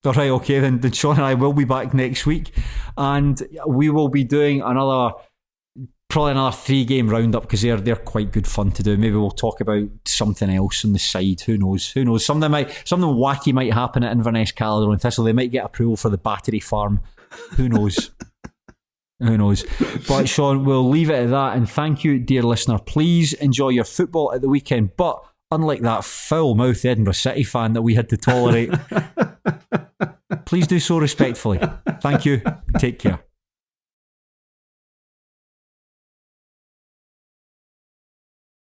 All right, okay, then Shaughan and I will be back next week, and we will be doing probably another 3-game roundup, because they're quite good fun to do. Maybe we'll talk about something else on the side. Who knows? Something wacky might happen at Inverness, Caledon and Thistle. They might get approval for the battery farm. Who knows? Who knows? But Shaughan, we'll leave it at that, and thank you, dear listener. Please enjoy your football at the weekend, but unlike that foul-mouthed Edinburgh City fan that we had to tolerate, please do so respectfully. Thank you. Take care.